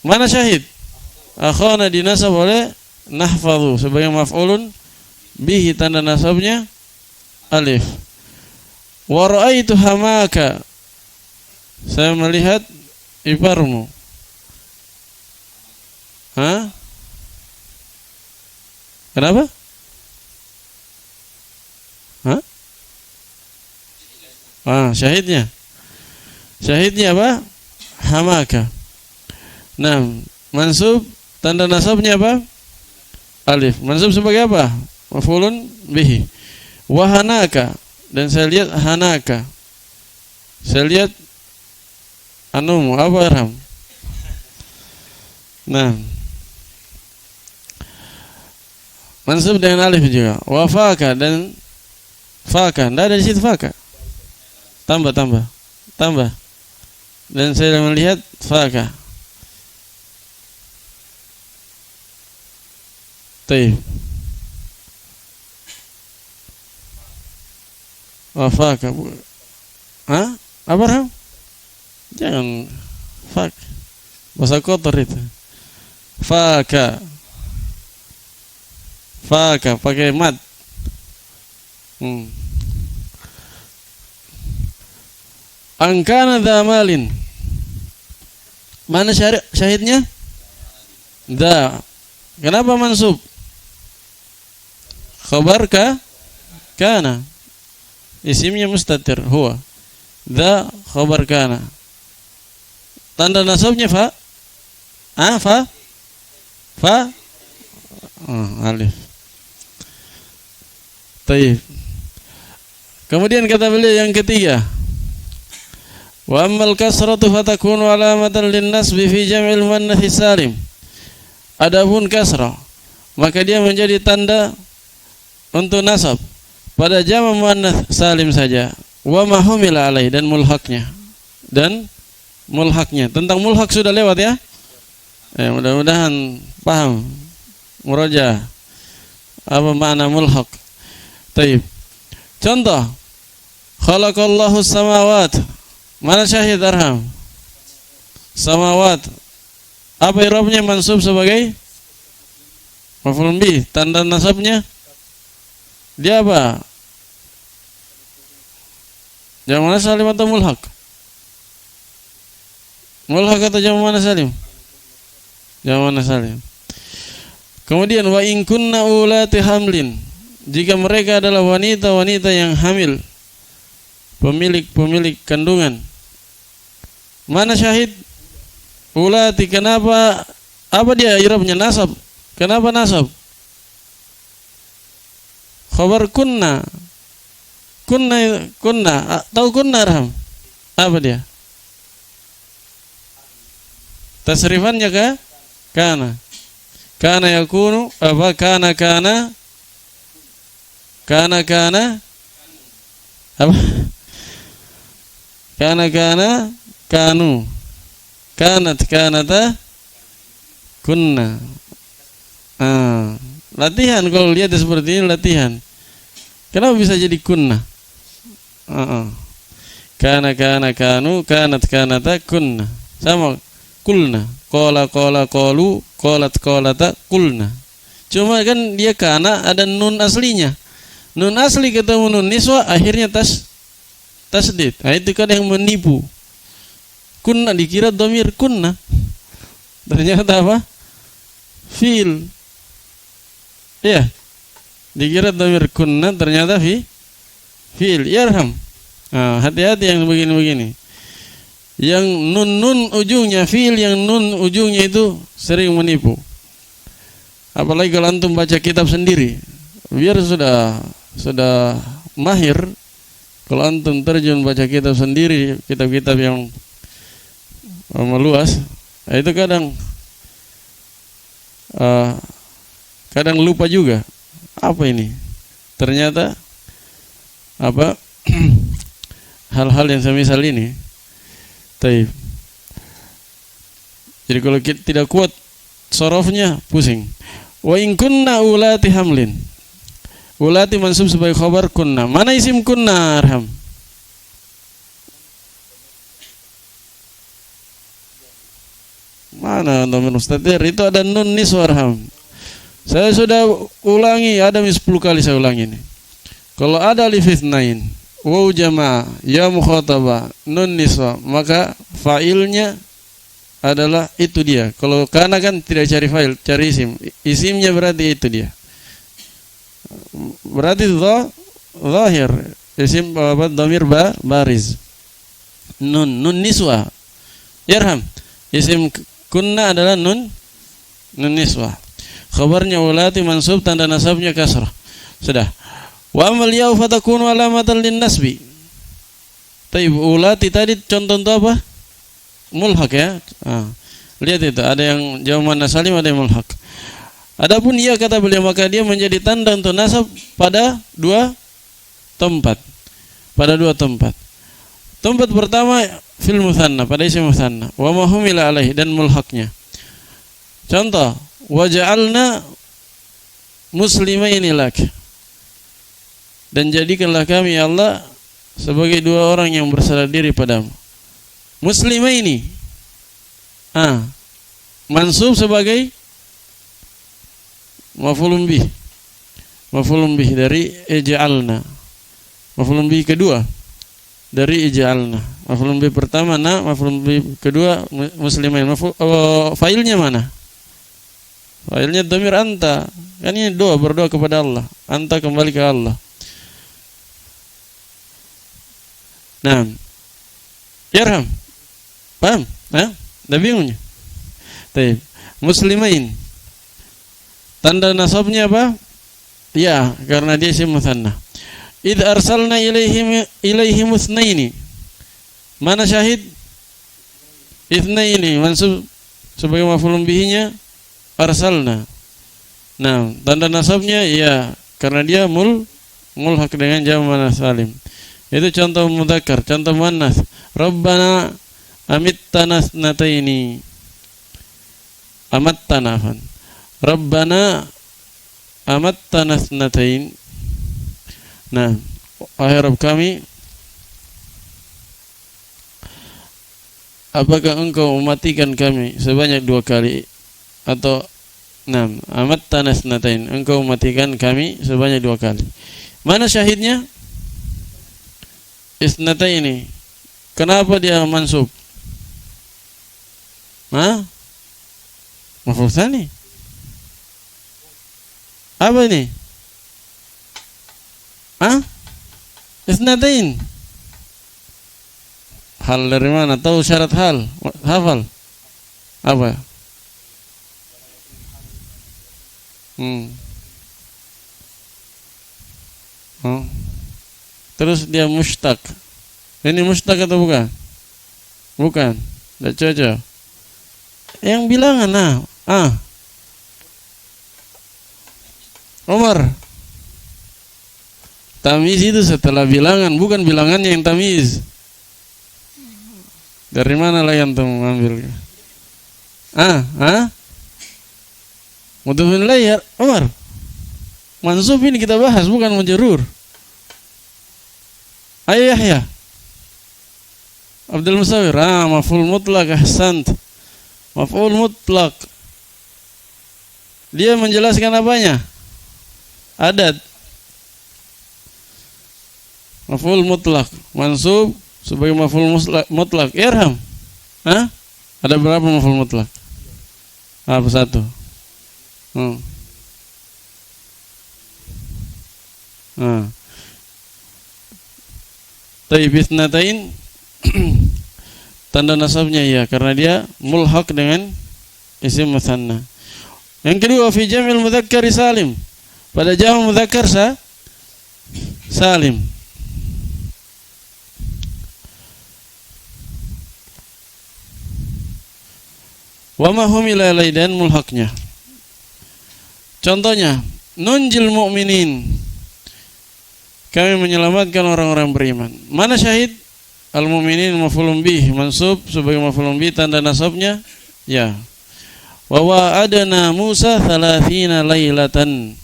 Mana syahid? Akhana dinasab oleh nahfadhu sebagai maf'ulun bihi, tanda nasabnya alif. Wa ra'aitu hamaka. Saya melihat iparmu. Kenapa? Syahidnya. Syahidnya apa? Hamaka. Nah, mansub, tanda nasabnya apa? Alif. Mansub sebagai apa? Maf'ulun bihi. Wa hanaka. Dan saya lihat hanaka. Saya lihat anumu, apa Arham? Nah, mansub dengan alif juga. Wa faka, dan faka. Tidak ada di situ faka. Tambah. Dan saya melihat faka. Taib. Wa faka. Apa Ram? Jangan fak. Bahasa kotor itu. Faka pakai mat. Angkana dzamalin. Mana syahidnya? Da. Kenapa mansub? Khabar kana. Isimnya mustatir huwa. Da khabar kana. Tanda nasabnya fa? Fa? Alif. Taib. Kemudian kata beliau yang ketiga, wa ammal kasratu fatakunu alamatan lin-nasbi fi jam'il muannats salim. Adapun kasrah, maka dia menjadi tanda untuk nasab pada jama' muannats salim saja. Wa ma humila alaih, dan mulhaknya. Tentang mulhak sudah lewat ya. Mudah-mudahan paham. Muraja. Apa makna mulhak? Taib. Contoh, khalaqallahu samawat. Mana syahid arham? Samawat. Apa i'rabnya mansub sebagai maf'ul bih? Tanda nasabnya dia apa? Jamak mana salim atau mulhaq? Mulhaq atau jamak mana salim? Jamak mana salim. Kemudian wa in kunna ulati hamlin, jika mereka adalah wanita-wanita yang hamil, pemilik kandungan. Mana syahid? Ulati. Kenapa? Apa dia i'rabnya? Nasab. Kenapa nasab? Khabar kunna. Kunna. Tahu kunna arham? Apa dia? Tasrifannya kana. Kana yakunu apa? Kana apa? Kana kanu. Kanata kunna. Latihan kalau lihat seperti ini, latihan. Kenapa bisa jadi kunna? Kana kanu, kanata kunna. Sama kulna. Qala qalu, qalata kulna. Cuma kan dia kana ada nun aslinya. Nun asli ketemu nun niswa akhirnya tasdid. Itu kan yang menipu. Kunna dikira dhamir kunna. Ternyata apa? Fi'il. Ya. Dikira dhamir kunna, ternyata fi'il. Yarham. Hati-hati yang begini-begini. Yang nun ujungnya fi'il, yang nun ujungnya itu sering menipu. Apalagi kalau antum baca kitab sendiri. Biar sudah mahir, kalau antum terjun baca kitab sendiri, kitab-kitab yang meluas, itu kadang lupa juga apa ini. Ternyata apa hal-hal yang semisal ini. Taib. Jadi kalau kita tidak kuat sorofnya, pusing. Wa in kunna ulati hamlin. Ulati mansub sebagai khabar kunna. Mana isim kunna arham? Mana dhamir mustatir? Itu ada nun niswa arham. Saya sudah ulangi, ada 10 kali saya ulangi ini. Kalau ada alif itsnain, waw jamaah, ya mukhatabah, nun niswa, maka fa'ilnya adalah itu dia. Kalau kana kan tidak cari fa'il, cari isim. Isimnya berarti itu dia. Berarti zahir. Isim apa? Dhamir bariz. Nun niswa. Yarham. Isim kunna adalah nun niswa. Khabarnya ulati mansub, tanda nasabnya kasrah. Sudah. Wa amal yaw fatakunu alamatan lin nasbi. Taib ulati tadi contoh untuk apa? Mulhaq ya. Lihat itu, ada yang jawaban salim, ada yang mulhaq. Adapun ia kata beliau, maka dia menjadi tanda untuk nasab pada dua tempat. Tempat pertama fil mutsanna, pada isim mutsanna, wa ma humila alaihi, dan mulhaqnya. Contoh, wa ja'alna muslimaini lak, dan jadikanlah kami Allah sebagai dua orang yang berserah diri padamu. Muslimaini mansub sebagai maf'ulun bih dari ja'alna. Maf'ulun bih kedua dari ij'alna. Maf'ul bih pertama na, maf'ul bih kedua muslimain. Failnya mana? Failnya dhamir anta. Kan ini berdoa kepada Allah. Anta kembali ke Allah. Nah, yarham. Paham? Dah bingungnya? Baik. Muslimain. Tanda nasabnya apa? Ya, karena dia isim mutsanna. Idh arsalna ilaihim itsnaini. Mana syahid? Itsnaini mansub sebagai maf'ul bihinya arsalna. Nah, tanda nasabnya ya karena dia mulhaq dengan jama' muannats salim. Itu contoh mudzakkar, contoh muannats. Rabbana amittana thnataini. Amattana fan. Rabbana amattana thnatain. Nah, wahai Rabb kami, apakah engkau mematikan kami sebanyak 2 kali? Atau amattana thnatain, engkau mematikan kami sebanyak 2 kali. Mana syahidnya? Isnataini. Kenapa dia mansub? Maf'ul tsani. Apa ini? Isnatain. Hal dari mana? Tahu syarat hal? Hafal? Apa? Terus dia mushtaq. Ini mushtaq atau bukan? Bukan. Tidak cocok. Yang bilangan Umar. Tamiz itu setelah bilangan, bukan bilangannya yang tamiz. Dari mana lah yang mengambil? Mudhofun ilaih Umar. Mansub ini kita bahas, bukan majrur. Ayo Yahya. Abdul Musawir. Maf'ul mutlaq, ahsant. Maf'ul mutlaq. Dia menjelaskan apanya? Adat. Maf'ul mutlaq, mansub sebagai maf'ul mutlaq. Irham. Ada berapa maf'ul mutlaq? Apa satu? Taib itsnatain. Tanda nasabnya ya karena dia mulhaq dengan isim mutsanna. Yang kedua fi jam'il mudzakkar salim. Pada jama' mudzakkar salim. Wa ma hum ila laidan mulhaqnya. Contohnya, nunjil mu'minin. Kami menyelamatkan orang-orang beriman. Mana syahid? Al-mu'minin maf'ulun bih, mansub sebagai maf'ulun bih, tanda nasabnya ya. Wa wa'adna Musa 30 lailatan.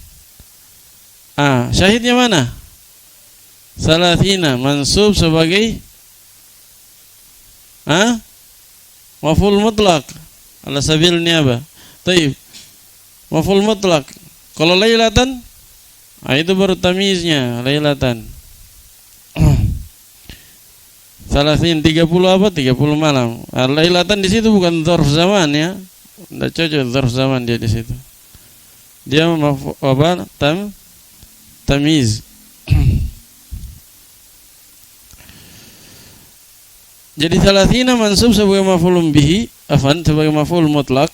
Syahidnya mana? 30 mansub sebagai maf'ul mutlaq ala sabil niabah. Taib. Maf'ul mutlaq. Kalau lailatan itu baru tamiznya, lailatan. 30 apa? 30 malam. Lailatan di situ bukan dzarf zaman ya. Enggak cocok dzarf zaman dia di situ. Dia tamiz. Jadi 30 mansub sebagai maf'ulun bihi, sebagai maf'ul mutlaq.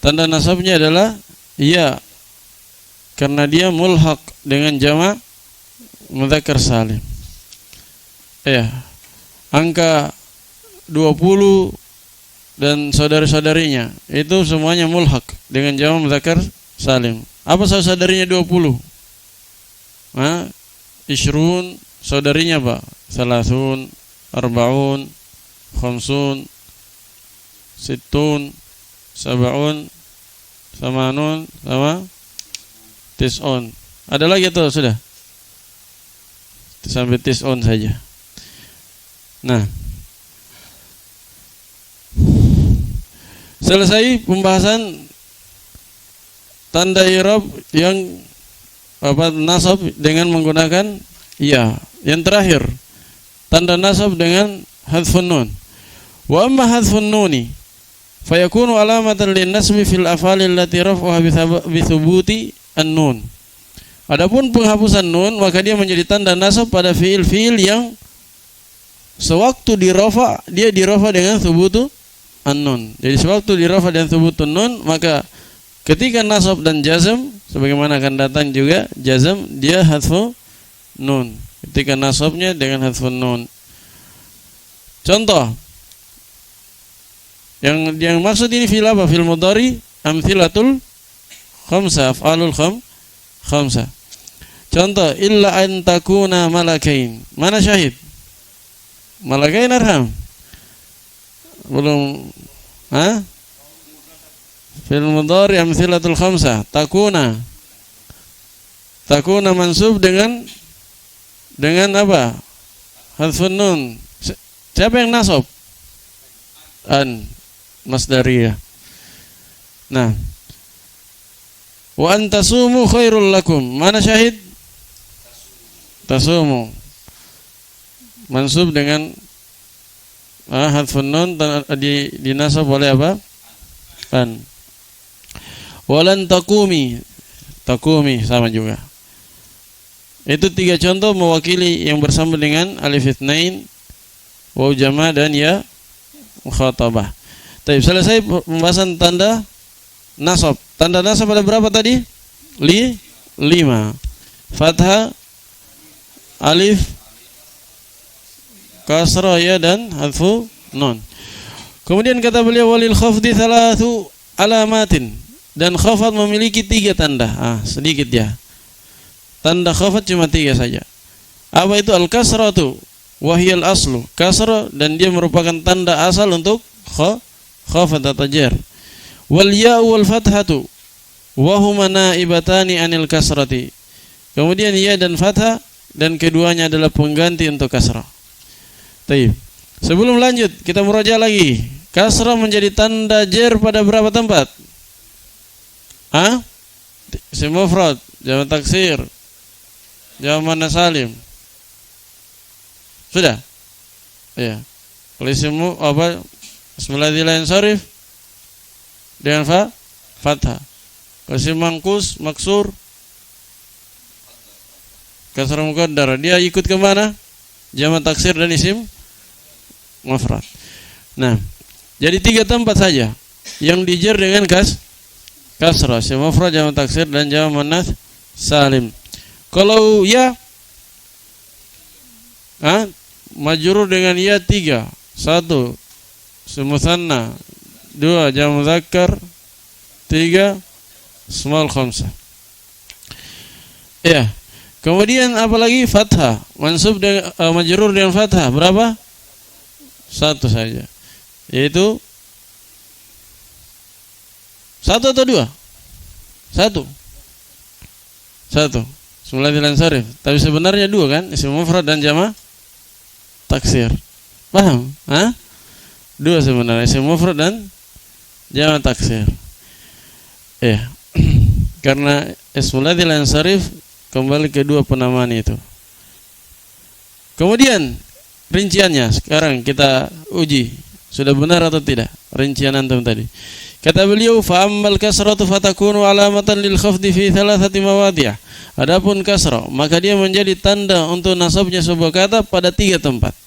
Tanda nasabnya adalah ya. Karena dia mulhaq dengan jama' mudzakkar salim. Ya. Angka 20 dan saudari-saudarinya itu semuanya mulhaq dengan jama' mudzakkar salim. Apa saudarinya 20? Ishrun, saudarinya apa? Salasun, arba'un, khamsun, sittun, sab'un, samanun, sama tis'un. Ada lagi atau sudah? Sampai tis'un saja. Nah, selesai pembahasan tanda i'rab yang nasab dengan menggunakan ya. Yang terakhir tanda nasab dengan hadfun nun. Wa amma hadfun nuni fayakunu alamatan lin-nasbi fil af'alil lati raf'uha bi thubuti an-nun. Adapun penghapusan nun maka dia menjadi tanda nasab pada fiil-fiil yang sewaktu dirafa dia dirafa dengan thubutu an-nun. Jadi sewaktu dirafa dengan thubutun nun maka ketika nasab dan jazm sebagaimana akan datang juga jazm dia hadfu nun. Ketika nasabnya dengan hadfun nun. Contoh yang maksud ini fil apa? Fil mudhari amthilatul khamsah, af'alul khamsah. Contoh illa an takuna malakain. Mana syahid? Malakain arham. Belum fil mudhari amthilatul khamsah, takuna mansub dengan apa? Hadfun nun. Siapa yang nasab? An masdariyah. Nah, wa antasumu khairul lakum. Mana syahid? Tasumu mansub dengan hadfun nun dinasab oleh apa? An. Walan takumi sama juga. Itu 3 contoh mewakili yang bersama dengan alif itsnain, waw jama' dan ya mukhatabah. Baik, selesai pembahasan tanda nasab. Tanda nasab ada berapa tadi? 5. Fathah, alif, kasrah ya dan hadfu nun. Kemudian kata beliau walil khafdi thalathu alamatin, dan khafat memiliki 3 tanda. Sedikit ya. Tanda khafat cuma 3 saja. Apa itu? Al-kasratu wahiyal aslu. Kasrah dan dia merupakan tanda asal untuk khafat atau jar. Wal ya'u wal fathatu wa huma naibatani anil kasrati. Kemudian ya dan fathah dan keduanya adalah pengganti untuk kasrah. Baik. Sebelum lanjut kita murajaah lagi. Kasrah menjadi tanda jar pada berapa tempat? Isim mufrad, jamak taksir, jamak muannas salim. Sudah? Ya. Kalau isim apa? Bismillahirrahmanirrahim sarif dengan fathah. Kalau isim mangkus, maksur, kasrah muqaddar. Dia ikut ke mana? Jamak taksir dan isim mufrad. Nah, jadi 3 tempat saja yang dijar dengan kasrah, isim mufrad, jamak taksir dan jamak muannas salim. Kalau ya majrur dengan ya 3. 1 isim mutsanna, 2 jamak mudzakkar, 3 ismul khamsah. Ya. Kemudian apalagi fathah, mansub dengan majrur dengan fathah berapa? 1 saja. Yaitu 1 atau 2? 1. Bismillahirrahmanirrahim sarif. Tapi sebenarnya 2 kan? Isim mufrad dan jamak taksir. Paham? 2 sebenarnya, isim mufrad dan jamak taksir. Karena Bismillahirrahmanirrahim sarif kembali ke 2 penamaan itu. Kemudian rinciannya sekarang kita uji sudah benar atau tidak rincian antum tadi. Kata beliau fa ammal kasratu fatakunu alamatan lil khafdi fi thalathati mawadhi'. Adapun kasrah maka dia menjadi tanda untuk nasabnya sebuah kata pada 3 tempat.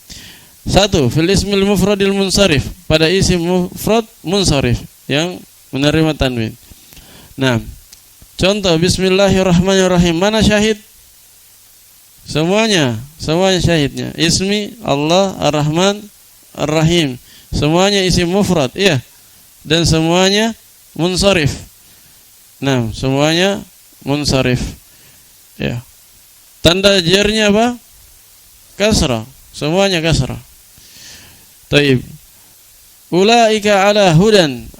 1 fil ismil mufradil munsharif, pada isim mufrad munsharif yang menerima tanwin. Nah, contoh bismillahirrahmanirrahim. Mana syahid? Semuanya syahidnya. Ismi Allah Ar-Rahman Ar-Rahim. Semuanya isim mufrad, iya. Dan semuanya munsharif. Nah, semuanya munsharif. Ya. Tanda jarnya apa? Kasrah. Semuanya kasrah. Taib. Ulaika ala hudan.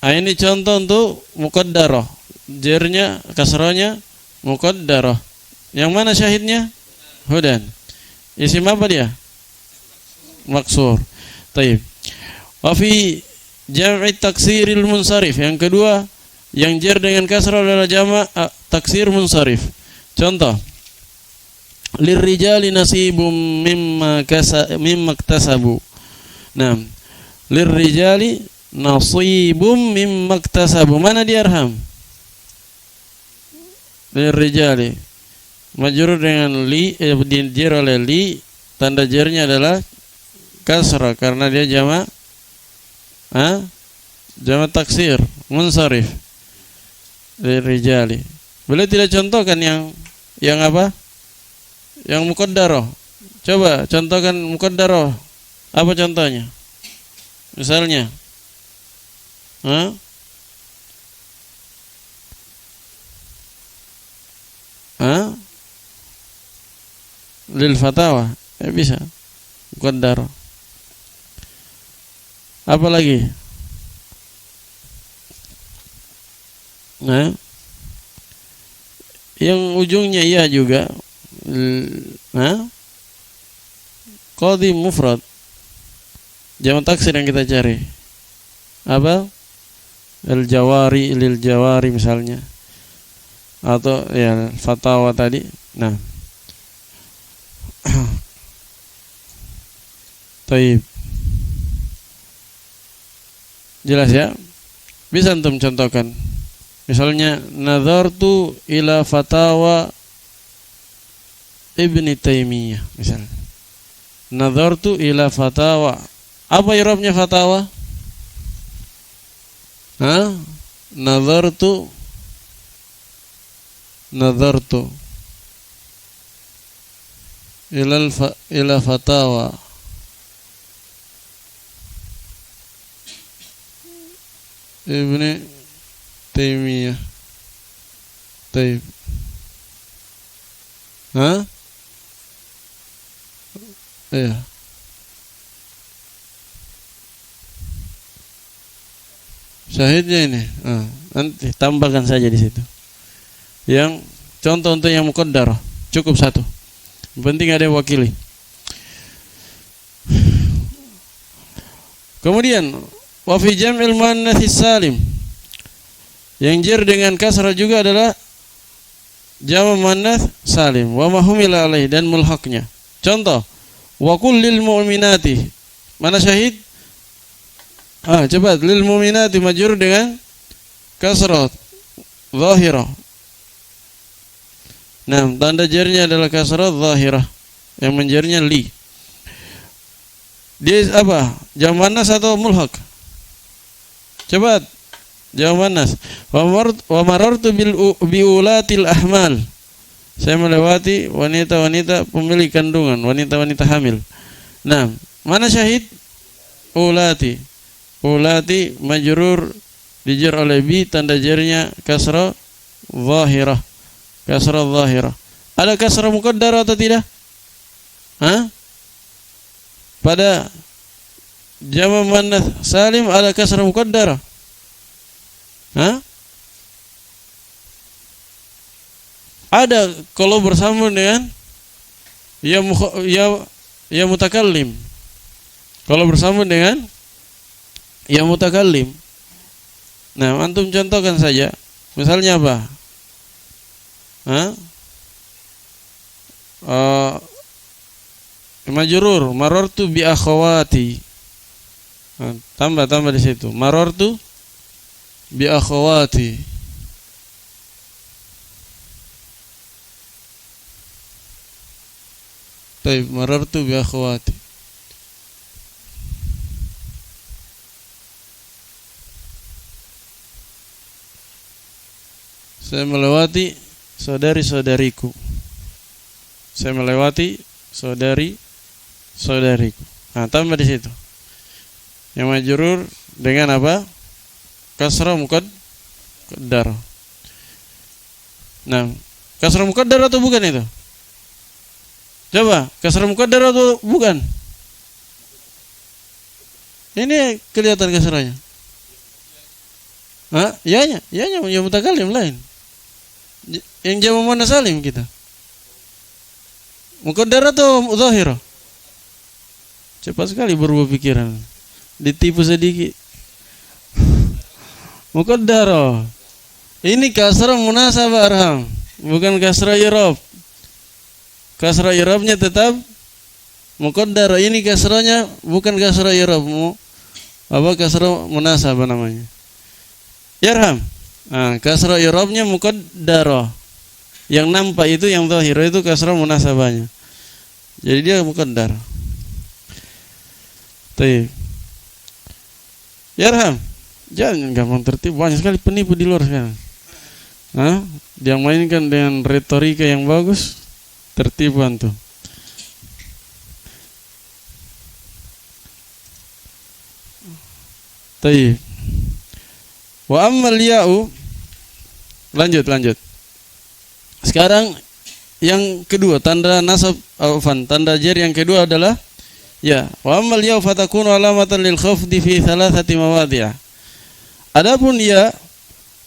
Ini contoh untuk muqaddarah. Jarnya, kasrahnya muqaddarah. Yang mana syahidnya? Hudan. Isim apa dia? Maksur. Taib. Wa fi jam'i taksiril munsharif. Yang kedua, yang jar dengan kasrah adalah jamak taksir munsharif. Contoh. Lirrijali nasibum mimma iktasabu. Nah, lirrijali nasibum mimma iktasabu. Mana di Arham? Lirrijali. Majrur dengan li, dijer oleh li, tanda jernya adalah kasrah karena dia jamak jamak taksir, munsharif. Lirrijali. Boleh tidak contohkan yang apa? Yang muqaddarah. Coba contohkan muqaddarah. Apa contohnya? Misalnya, lil fatawa, bisa. Muqaddarah. Apa lagi? Yang ujungnya ya juga. Qadhi mufrad, jamak taksir yang kita cari. Apa? Al-jawari, lil jawari misalnya. Atau ya fatawa tadi. Nah. Taib. Jelas ya? Bisa antum contohkan. Misalnya nazartu ila fatawa Ibnu Taimiyah misalnya. Nazartu ila fatawa. Apa i'rabnya fatawa? Nazartu ila fatawa Ibnu Taimiyah. Taib. Iya. Syahidnya ini. Nanti tambahkan saja di situ. Yang contoh untuk yang muqaddarah cukup satu. Yang penting ada yang wakili. Kemudian wa fi jam'il muannats salim. Yang jar dengan kasrah juga adalah jamak muannats salim wa ma humila alaihi dan mulhaqnya. Contoh, wa kullil mu'minati. Mana syahid? Cepat, lil mu'minati majrur dengan kasrah zahirah. Nah, tanda jarnya adalah kasrah zahirah yang menjarnya li. Dia apa? Jamak muannats atau mulhaq? Cepat. Jamak muannats. Wa marartu biulatil ahmal. Saya melewati wanita-wanita pemilik kandungan, wanita-wanita hamil. Nah, mana syahid? Ulati. Ulati majrur dijar oleh bi, tanda jarnya kasrah zahirah. Kasrah zahirah. Ada kasrah muqaddarah atau tidak? Pada jamak muannats salim ada kasrah muqaddarah. Ada kalau bersambung dengan ya mutakallim. Kalau bersambung dengan ya mutakallim. Nah, antum contohkan saja. Misalnya apa? Majrur, marartu bi akhawati. Tambah di situ. Marartu bi akhawati. Baik, marartu bi akhawati. Saya melewati saudari-saudariku. Saya melewati saudari-saudariku. Nah, tambah di situ. Yang majrur dengan apa? Kasrah muqaddar. Nah, kasrah muqaddar atau bukan itu? Coba, kasrah muqaddar atau bukan? Ini kelihatan kasrahnya. Yanya yang mutakallim lain. Yang jamak muannats salim kita. Muqaddar atau zahirah? Cepat sekali berubah pikiran. Ditipu sedikit. Muqaddar. Ini kasrah munasabah Arham, bukan kasrah i'rab. kasrah i'rabnya tetap muqaddar. Ini kasrahnya bukan kasrah i'rab, kasrah munasabah namanya. Yarham. Nah, kasrah i'rabnya muqaddar. Yang nampak itu yang zahir itu kasrah munasabahnya. Jadi dia muqaddar. Baik. Yarham. Jangan gampang tertipu, banyak sekali penipu di luar sekarang. Dia mainkan dengan retorika yang bagus, tertipu antum. Baik. Wa ammal ya'u, lanjut. Sekarang yang kedua, tanda nasab tanda jar yang kedua adalah ya. Wa ammal ya'u fatakunu alamatan lil khafdi fi thalathati mawadhi'a. Adapun ya,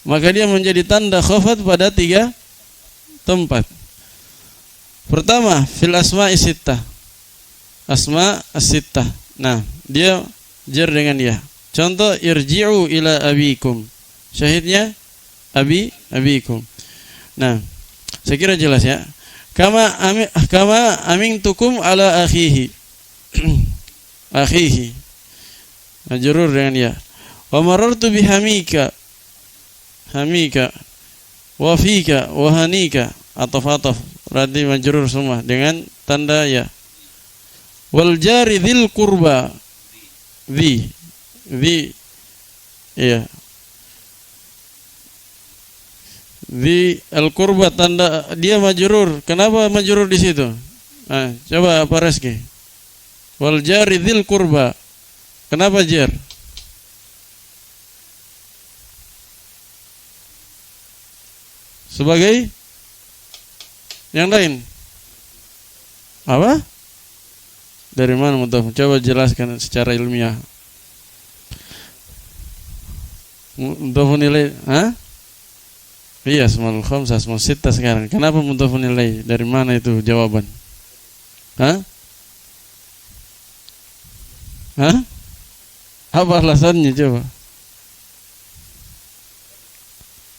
maka dia menjadi tanda khafat pada 3 tempat. Pertama, fil asma'i sittah. Asma' as-sittah. Nah, dia jar dengan ya. Contoh, irji'u ila abikum. Syahidnya abikum. Nah, saya kira jelas ya. Kama amintukum ala akhihi. Akhihi. Majrur dengan ya. Wa marartu bihamika. Hamika. Wa fika wa hanika. Ataf. Berarti majrur semua dengan tanda ya. Wal jari dzil qurba. Dzi. Ya. Di al-qurba tanda dia majrur. Kenapa majrur di situ? Nah, coba apa Reski? Wal jari dzil qurba. Kenapa jar? Sebagai yang lain. Apa? Dari mana mudhaf? Coba jelaskan secara ilmiah. Mudhafun ilaih, Iya, asmaul khamsah, asmaul sittah sekarang. Kenapa mudhafun ilaih? Dari mana itu jawaban? Apa alasannya coba?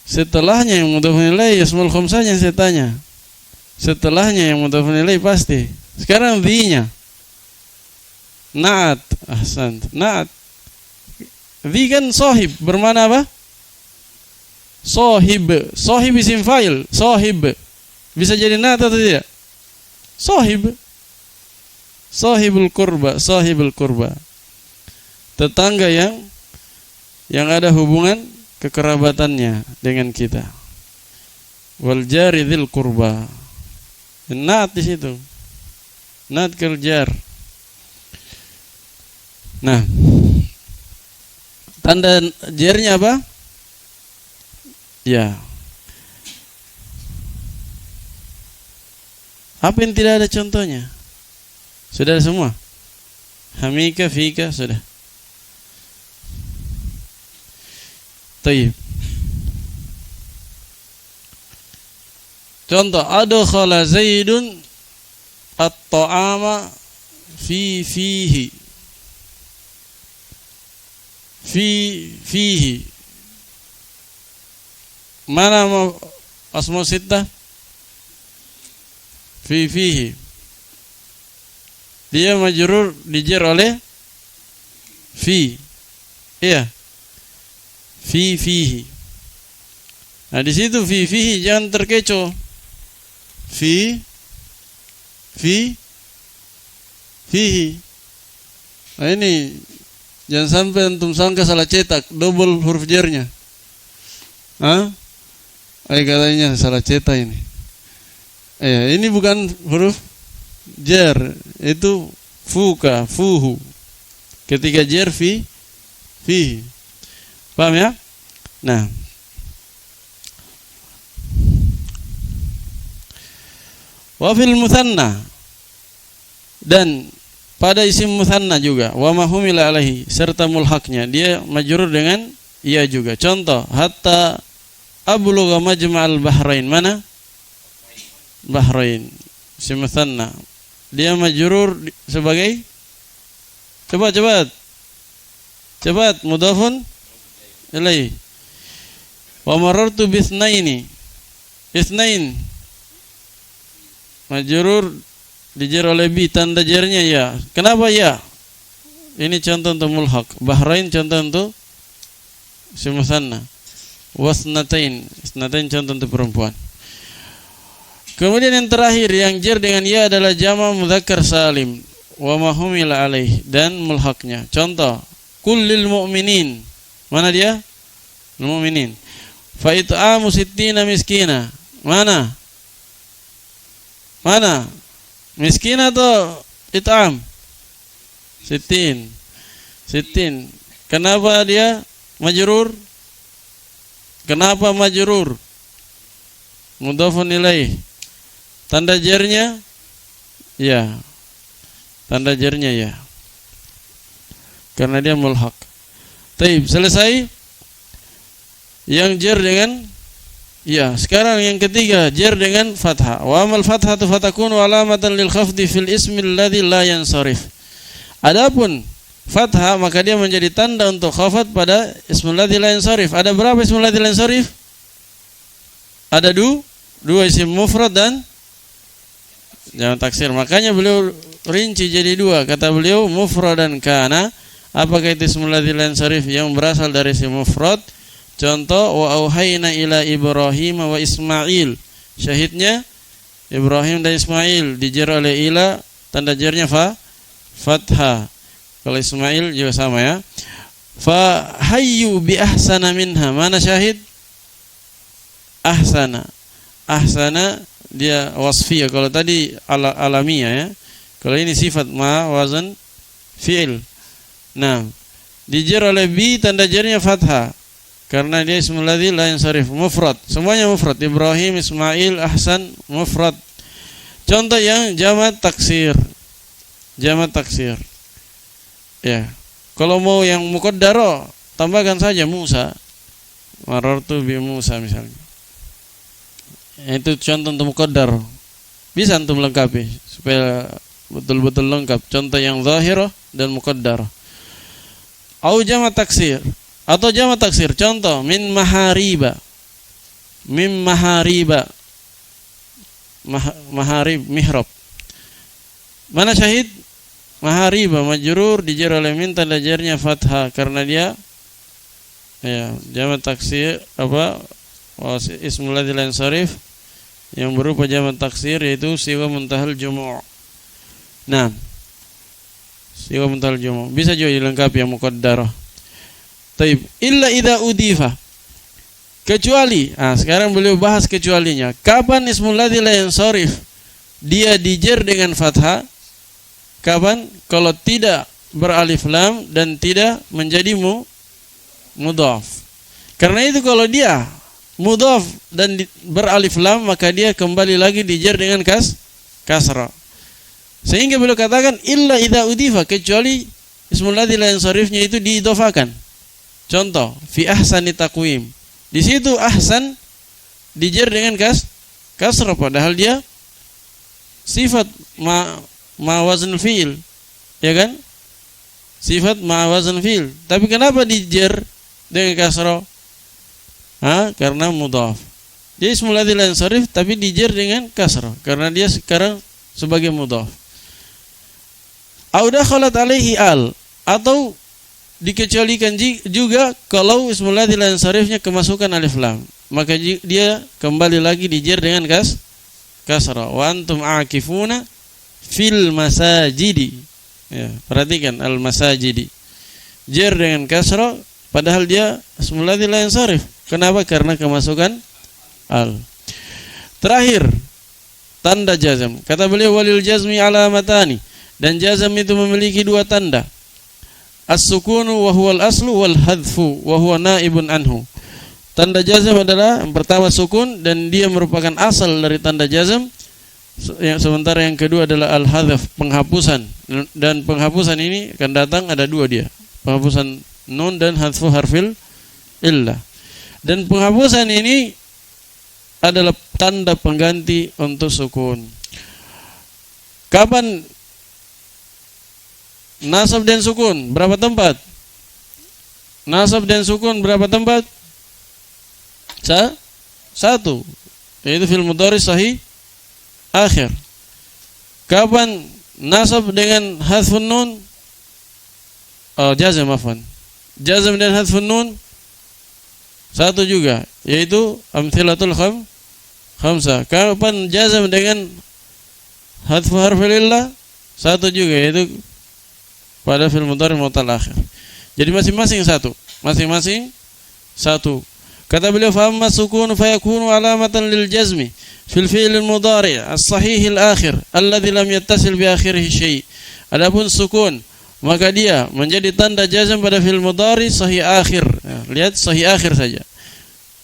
Setelahnya yang mudhafun ilaih asmaul khamsah yang saya tanya. Setelahnya yang mudhafun ilaih pasti. Sekarang dhi-nya. Na'at, ahsan. Na'at. Dhi kan sahib, bermana apa? Sahib isim fa'il, sahib. Bisa jadi na'at atau tidak? Sahibul qurba. Tetangga yang ada hubungan kekerabatannya dengan kita. Wal jari dzil qurba. Na'at di situ. Na'at kal jar. Nah, tanda jarnya apa? Ya. Apa yang tidak ada contohnya? Sudah ada semua. Hamika, fika, sudah. Tayyib. Contoh, adkhala Zaidun at-ta'ama fihi. Fihi. Mana asma sittah? Fihi. Dia majrur dijar oleh fi. Iya. Fihi. Nah, di situ fihi jangan terkecoh. Fihi. Nah, ini jangan sampai antum sangka salah cetak, double huruf jarnya. Katanya salah cetak ini. Ini bukan huruf jar, itu fuhu. Ketika jar fihi. Paham ya? Nah. Wa fil mutsanna, dan pada isim mutsanna juga, wa ma humila alaihi, serta mulhaqnya, dia majrur dengan iya juga. Contoh, hatta ablugha majma'al bahrain. Mana? Bahrain. Isim mutsanna. Dia majrur sebagai cepat mudhafun ilaihi. Wa marartu bisnaini. Isnain. majrur dijer oleh bi, tanda jernya ya. Kenapa ya? Ini contoh untuk mulhaq. Bahrain contoh untuk si musanna. Wasnatain, isnatain contoh untuk perempuan. Kemudian yang terakhir yang jer dengan ya adalah jama' mudzakkar salim wa ma humila alaih, dan mulhaqnya. Contoh, kullil mu'minin. Mana dia? Mu'minin. Fa it'amu sittina miskina. Mana? Miskin atau it'am? Sittin. Kenapa dia majrur? Kenapa majrur? Mudhafun ilaih. Tanda jernya ya. Tanda jernya ya. Karena dia mulhaq. Taib, selesai. Yang jer dengan ya. Sekarang yang ketiga, jer dengan fathah. Wa amal fathatu fatakunu alamatan lil khafdi fil ismi alladhi la yansarif. Adapun fathah maka dia menjadi tanda untuk khafat pada ismul ladzi la yansarif. Ada berapa ismul ladzi la yansarif? Ada dua isim mufrad dan jamak taksir. Makanya beliau rinci jadi dua. Kata beliau mufrad dan kana. Apakah itu ismul ladzi la yansarif yang berasal dari isim mufrad? Contoh, wa auhayna ila Ibrahim wa Ismail. Syahidnya Ibrahim dan Ismail, dijer oleh ila, tanda jernya fathah. Kalau Ismail juga sama ya. Fa hayyu bi ahsana minha. Mana syahid? Ahsana dia wasfiyah. Kalau tadi alamiah ya. Kalau ini sifat ma wazan fi'il. Nah, dijer oleh bi, tanda jernya fathah. Karena dia ismul ladzi la yansarif, mufrad. Semuanya mufrad. Ibrahim, Ismail, Ahsan, mufrad. Contoh yang jamak taksir. Ya. Kalau mau yang muqaddar, tambahkan saja Musa. Marartu bi Musa misalnya. Itu contoh untuk muqaddar. Bisa antum lengkapi supaya betul-betul lengkap. Contoh yang zahirah dan muqaddar. Au jamak taksir. Atau jamak taksir, contoh min mahariba. Maharib, mihrab. Mana syahid? Mahariba majrur dijar oleh min, tanda jarnya fathah karena dia ya jamak taksir ismul ladzi la yansarif yang berupa jamak taksir, yaitu siwa muntahal jumu'. Nah, siwa muntahal jumu' bisa juga dilengkapi yang muqaddarah. Taib, illa idza udifa. Kecuali, sekarang beliau bahas kecualinya. Kapan ismul ladzi la yansarif dia dijer dengan fathah? Kapan? Kalau tidak beralif lam dan tidak menjadi mudhaf. Karena itu kalau dia mudhaf dan beralif lam, maka dia kembali lagi dijer dengan kasrah. Sehingga beliau katakan illa idza udifa, kecuali ismul ladzi la yansarifnya itu diidhafakan. Contoh, fi ahsani taqwim. Di situ ahsan dijer dengan kasrah, padahal dia sifat ma wazn fi'il, ya kan? Sifat ma wazn fi'il. Tapi kenapa dijer dengan kasrah? Karena mudhaf. Jadi ismul ladzi la yansarif tapi dijer dengan kasrah karena dia sekarang sebagai mudhaf. Au dakhalat alaihi al, atau dikecualikan juga kalau ismul ladzi la yansarifnya kemasukan alif lam, maka dia kembali lagi dijer dengan kasrah. Wa antum aakifuna fil masajidi. Ya, perhatikan al masajidi. Jer dengan kasrah padahal dia ismul ladzi la yansarif. Kenapa? Karena kemasukan al. Terakhir, tanda jazm. Kata beliau walil jazmi alamatani, dan jazm itu memiliki dua tanda. As-sukunu wa huwal aslu wal hadfu wa huwa naibun anhu. Tanda jazm adalah yang pertama sukun dan dia merupakan asal dari tanda jazm. Sementara yang kedua adalah al-hadf, penghapusan. Dan penghapusan ini akan datang ada dua dia. Penghapusan nun dan hadfu harfil illah. Dan penghapusan ini adalah tanda pengganti untuk sukun. Kapan nasab dan sukun? Berapa tempat? Nasab dan sukun berapa tempat? Satu. Yaitu fil mudhari sahih akhir. Kapan nasab dengan hadfun nun? Jazm afwan. Jazm dan hadfun nun satu juga, yaitu amthilatul khamsah. Kapan jazm dengan hadfu harfil illah? Satu juga, yaitu pada fi'il mudhari' mu'tal akhir. Jadi masing-masing satu. Kata beliau, fa amma sukun fa yakunu alamatan lil jazmi fil fi'il mudhari' as-sahih al-akhir alladhi lam yattasil bi akhirih syai'. Adapun sukun, maka dia menjadi tanda jazm pada fi'il mudhari' sahih akhir. Lihat sahih akhir saja,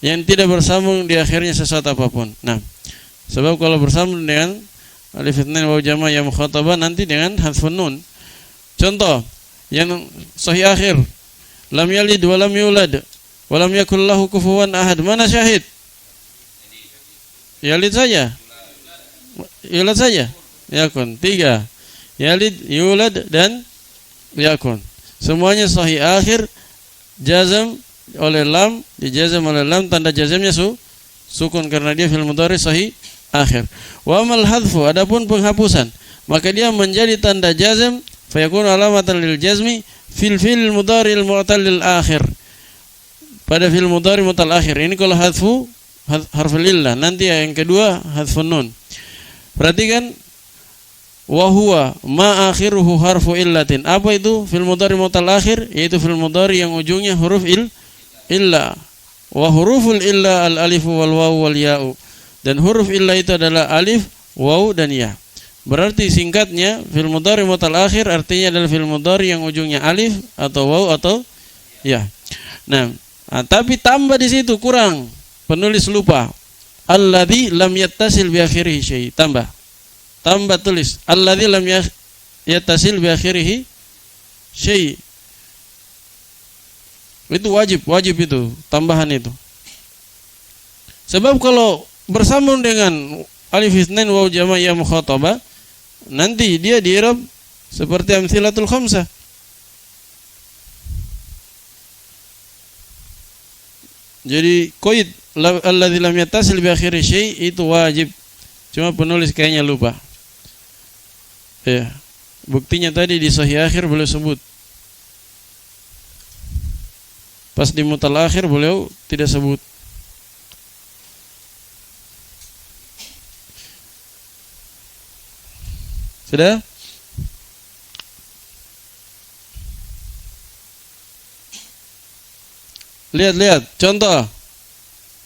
yang tidak bersambung di akhirnya sesuatu apapun. Nah, sebab kalau bersambung dengan alif itsnain waw jama' ya mukhatabah nanti dengan hadfun nun. Contoh yang sahih akhir, lam yalid wa lam yulad wa lam yakul lahu kufuwan ahad. Mana syahid? Yalid saja. Yulad saja. Yakun. 3. Yalid, yulad dan yakun. Semuanya sahih akhir, jazm oleh lam, dijazm oleh lam, tanda jazmnya sukun karena dia fi'il mudhari sahih akhir. Wa amal hadfu, adapun penghapusan, maka dia menjadi tanda jazm fayakun alamatan lil jazmi fil fi'il mudhari al mu'tal lil akhir. Pada fi'il mudhari mu'tal akhir. Ini kalau hadfu harful illah. Nanti yang kedua hadfun nun. Perhatikan, wa huwa ma akhiruhu harfu illatin. Apa itu fi'il mudhari mu'tal akhir? Yaitu fi'il mudhari yang ujungnya huruf illa. Wa huruful illa al alif wal waw wal ya'u. Dan huruf illa itu adalah alif, waw dan ya. Berarti singkatnya fi'il mudhari mu'tal akhir artinya adalah fi'il mudhari yang ujungnya alif atau waw atau ya. Nah, tapi tambah di situ kurang. Penulis lupa. Alladzi lam yattasil bi akhirih syai'. Tambah tulis alladzi lam yattasil bi akhirih syai'. Itu wajib itu, tambahan itu. Sebab kalau bersambung dengan alif itsnain waw jama' ya mukhatabah, nanti dia di-i'rab seperti amthilatul khamsah. Jadi qaid alladzi lam yattasil bi akhiri syai' itu wajib. Cuma penulis kayaknya lupa. Ya. Buktinya tadi di sahih akhir beliau sebut. Pas di mutal akhir beliau tidak sebut. Sudah? Lihat contoh.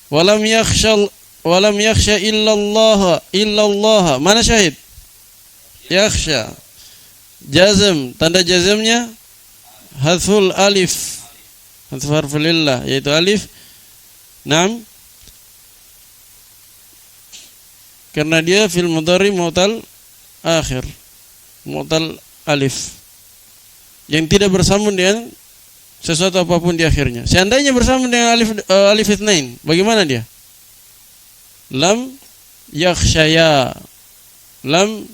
Walam yakhsha illallah. Mana syahid? Yakhsha. Jazm, tanda jazmnya hadful alif. Hadfu harful illah, yaitu alif. Naam. Karena dia fil mudhari mu'tal akhir, mu'tal alif, yang tidak bersambung dengan sesuatu apapun di akhirnya. Seandainya bersambung dengan alif itsnain, bagaimana dia? Lam yakhshaya, lam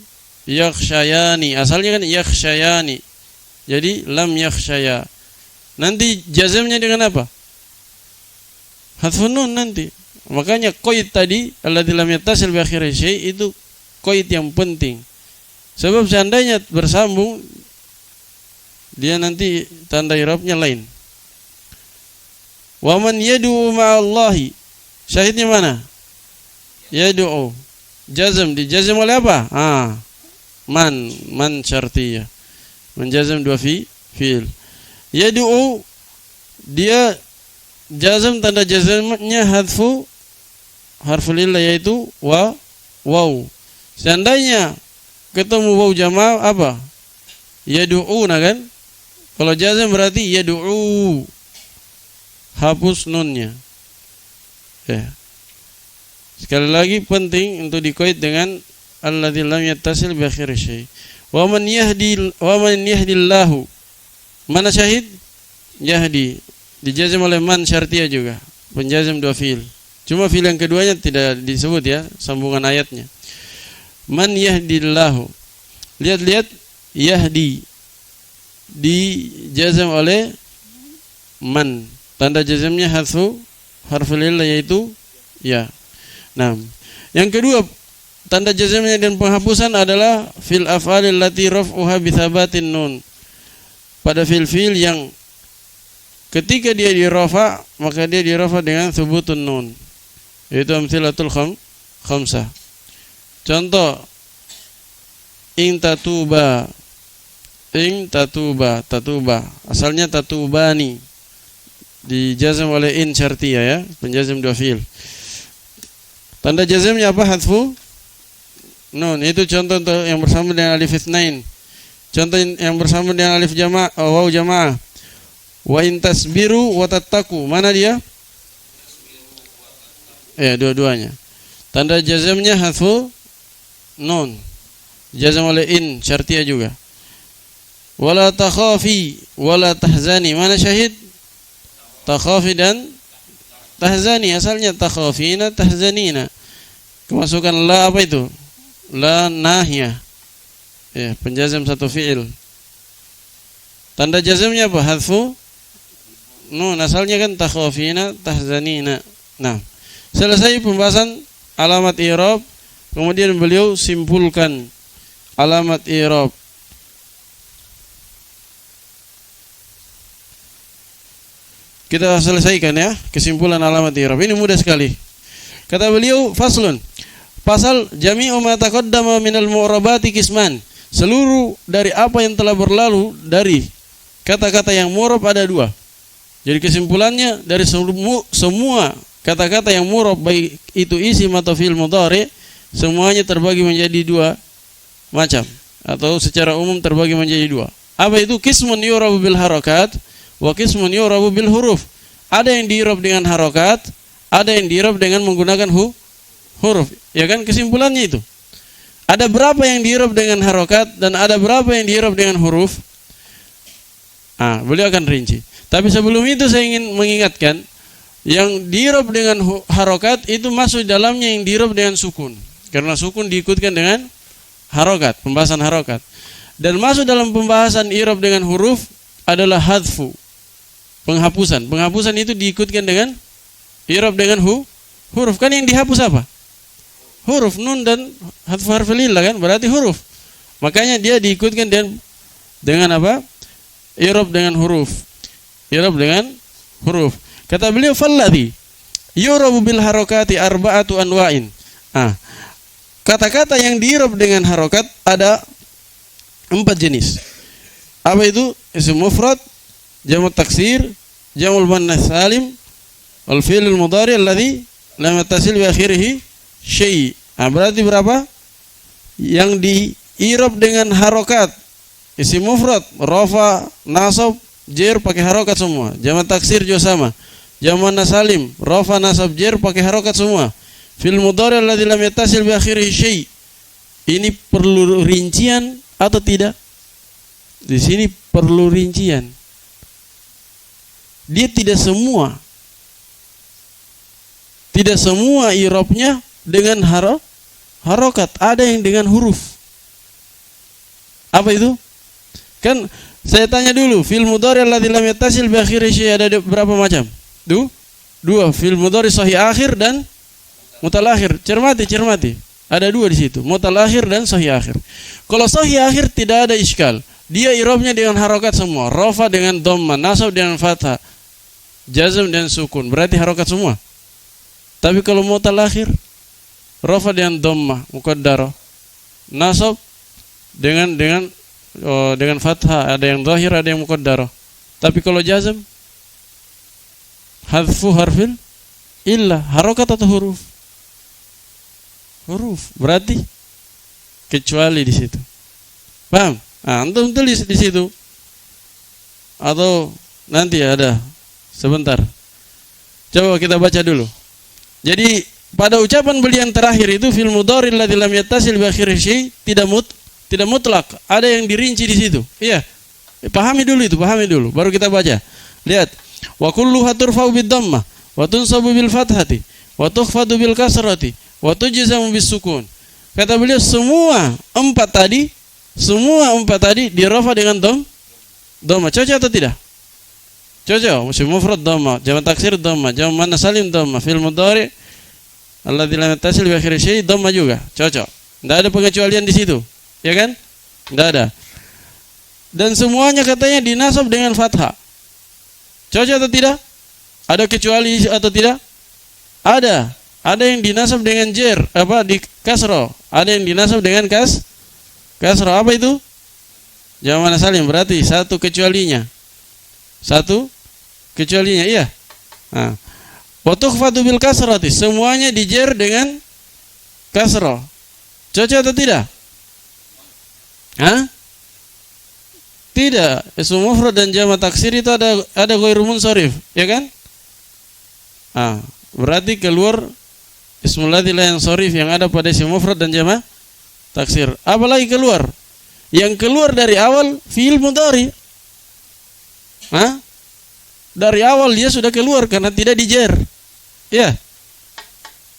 yakhshayani, asalnya kan yakhshayani, jadi lam yakhshaya. Nanti jazmnya dengan apa? Hadfun nun nanti. Makanya qaid tadi alladzi lam yattasil bi akhiri syai' itu qaid yang penting. Sebab seandainya bersambung, dia nanti tanda i'rabnya lain. Wa man yad'u ma'allahi. Syahidnya mana? Yad'u. Jazm, dijazm oleh apa? Man syartiyah. Menjazm dua fi'il. Yad'u, dia jazm, tanda jazmnya hadfu harful illah, yaitu waw. Seandainya ketemu waw jama' apa? Yad'una kan? Kalau jazm berarti yad'u, hapus nunnya. Ya. Sekali lagi penting untuk dikoid dengan alladzi lam yattasil bi akhiri syai'. Wa man yahdillahu. Mana syahid? Yahdi. Dijazm oleh man syartiyah juga. Penjazm dua fi'il. Cuma fi'il yang keduanya tidak disebut ya, sambungan ayatnya. Man yahdillahu. Lihat yahdi. Dijazm oleh man. Tanda jazmnya hadfu harful illah, yaitu ya. Nah, yang kedua tanda jazmnya dan penghapusan adalah fil af'alil lati raf'uha bi thabatin nun. Pada fil-fil yang ketika dia dirafa, maka dia dirafa dengan thubutun nun. Yaitu amtsilatul khamsah. Contoh in tatuba, tatuba. Asalnya tatubani. Dijazm oleh in syartiyah ya, penjazm dua fiil. Tanda jazmnya apa? Hadfu nun. Itu contoh yang bersama dengan alif itsnain. Contoh yang bersama dengan alif jama' waw jamaah. Wa in tasbiru wa tattaqu. Mana dia? Ya, dua-duanya. Tanda jazmnya hadfu nun. Jazm oleh in syartiyah juga. Wala takhafi wala tahzani. Mana syahid? Takhafi dan tahzani. Asalnya takhafina tahzanina. Kemasukan la apa itu? La nahiyah. Ya, penjazm satu fi'il. Tanda jazmnya apa? Hadfu nun. Asalnya kan takhafina tahzanina. Nah, selesai pembahasan alamat i'rab, kemudian beliau simpulkan alamat i'rab. Kita selesaikan ya kesimpulan alamat i'rab. Ini mudah sekali. Kata beliau, faslun. Pasal jami'u ma taqaddama minal mu'rabati qisman. Seluruh dari apa yang telah berlalu dari kata-kata yang mu'rab ada dua. Jadi kesimpulannya dari semua kata-kata yang mu'rab, baik itu isim atau fi'il mudhari, semuanya terbagi menjadi dua macam, atau secara umum terbagi menjadi dua. Apa itu? Qismun yu'rabu bil harakat wa qismun yu'rabu bil huruf. Ada yang di'rab dengan harokat, ada yang di'rab dengan menggunakan huruf. Ya kan, kesimpulannya itu. Ada berapa yang di'rab dengan harokat dan ada berapa yang di'rab dengan huruf? Beliau akan rinci. Tapi sebelum itu saya ingin mengingatkan, yang di'rab dengan harokat itu masuk dalamnya yang di'rab dengan sukun. Karena sukun diikutkan dengan harokat, pembahasan harokat. Dan masuk dalam pembahasan i'rab dengan huruf adalah hadfu, penghapusan. Penghapusan itu diikutkan dengan i'rab dengan huruf. Kan yang dihapus apa? Huruf, nun dan hadfu harfil illah kan, berarti huruf. Makanya dia diikutkan dengan apa? I'rab dengan huruf. I'rab dengan huruf. Kata beliau, falladhi yu'rabu bil harakati arba'atu anwa'in. Kata-kata yang di'rab dengan harokat ada 4 jenis. Apa itu? Isim mufrad, jamak taksir, jamul muannats salim, wal fi'lul mudhari alladhi lam yattasil bi akhirih syai'. Berarti berapa? Yang di'rab dengan harokat. Isim mufrad, rafa, nasab, jer pakai harokat semua. Jamak taksir juga sama. Jamak muannats salim, rafa, nasab, jer pakai harokat semua. Fil mudhari alladzi lam yattasil bi akhirih syai'. Ini perlu rincian atau tidak? Di sini perlu rincian. Dia tidak semua i'rabnya dengan harokat, ada yang dengan huruf. Apa itu? Kan saya tanya dulu, fil mudhari alladzi lam yattasil bi akhirih syai' ada berapa macam? Dua, fil mudhari sahih akhir dan mutalakhir. Cermati. Ada dua di situ, mutalakhir dan sahih akhir. Kalau sahih akhir tidak ada iskal. Dia i'rabnya dengan harokat semua. Rafa dengan dhamma, nasab dengan fathah, jazm dan sukun. Berarti harokat semua. Tapi kalau mutalakhir, rafa dengan dhamma, muqaddarah, nasab dengan fathah, ada yang zahir, ada yang muqaddarah. Tapi kalau jazm, hadfu harfil illah, harokat atau huruf? Huruf. Berarti kecuali di situ. Paham? Antum tulis di situ. Atau nanti ada sebentar. Coba kita baca dulu. Jadi pada ucapan beliau yang terakhir itu fil mudhari alladzi lam yattasil bi akhirih syai' tidak mutlak. Ada yang dirinci di situ. Iya. Pahami dulu baru kita baca. Lihat. Wa kulluha turfa'u bid dhammah wa tunsabu bil fathati wa tukhfadu bil kasrati wa tujzamu bis sukun. Kata beliau semua empat tadi dirafa dengan dhamma. Cocok atau tidak? Cocok. Musim mufrad dhamma, jamak taksir dhamma, jamak muannats salim dhamma, fi'il mudhari Alladzi lam yattasil bi akhir syai' dhamma juga, cocok. Enggak ada pengecualian di situ. Ya kan? Enggak ada. Dan semuanya katanya dinasab dengan fathah. Cocok atau tidak? Ada kecuali atau tidak? Ada. Ada yang dinasab dengan jer, di kasroh. Ada yang dinasab dengan kasroh. Apa itu? Jamak muannas salim, berarti satu kecualinya. Satu kecualinya, iya. Nah, wa tukhfatu bil kasrati, semuanya dijer dengan kasroh. Cocok atau tidak? Tidak. Ismu mufrad dan jamak taksir itu ada ghairu munsharif, ya kan? Berarti keluar ismul ladzi la yansharif yang ada pada ismu mufrad dan jamak taksir. Apalagi keluar? Yang keluar dari awal fi'il mudhari. Dari awal dia sudah keluar karena tidak dijer. Ya.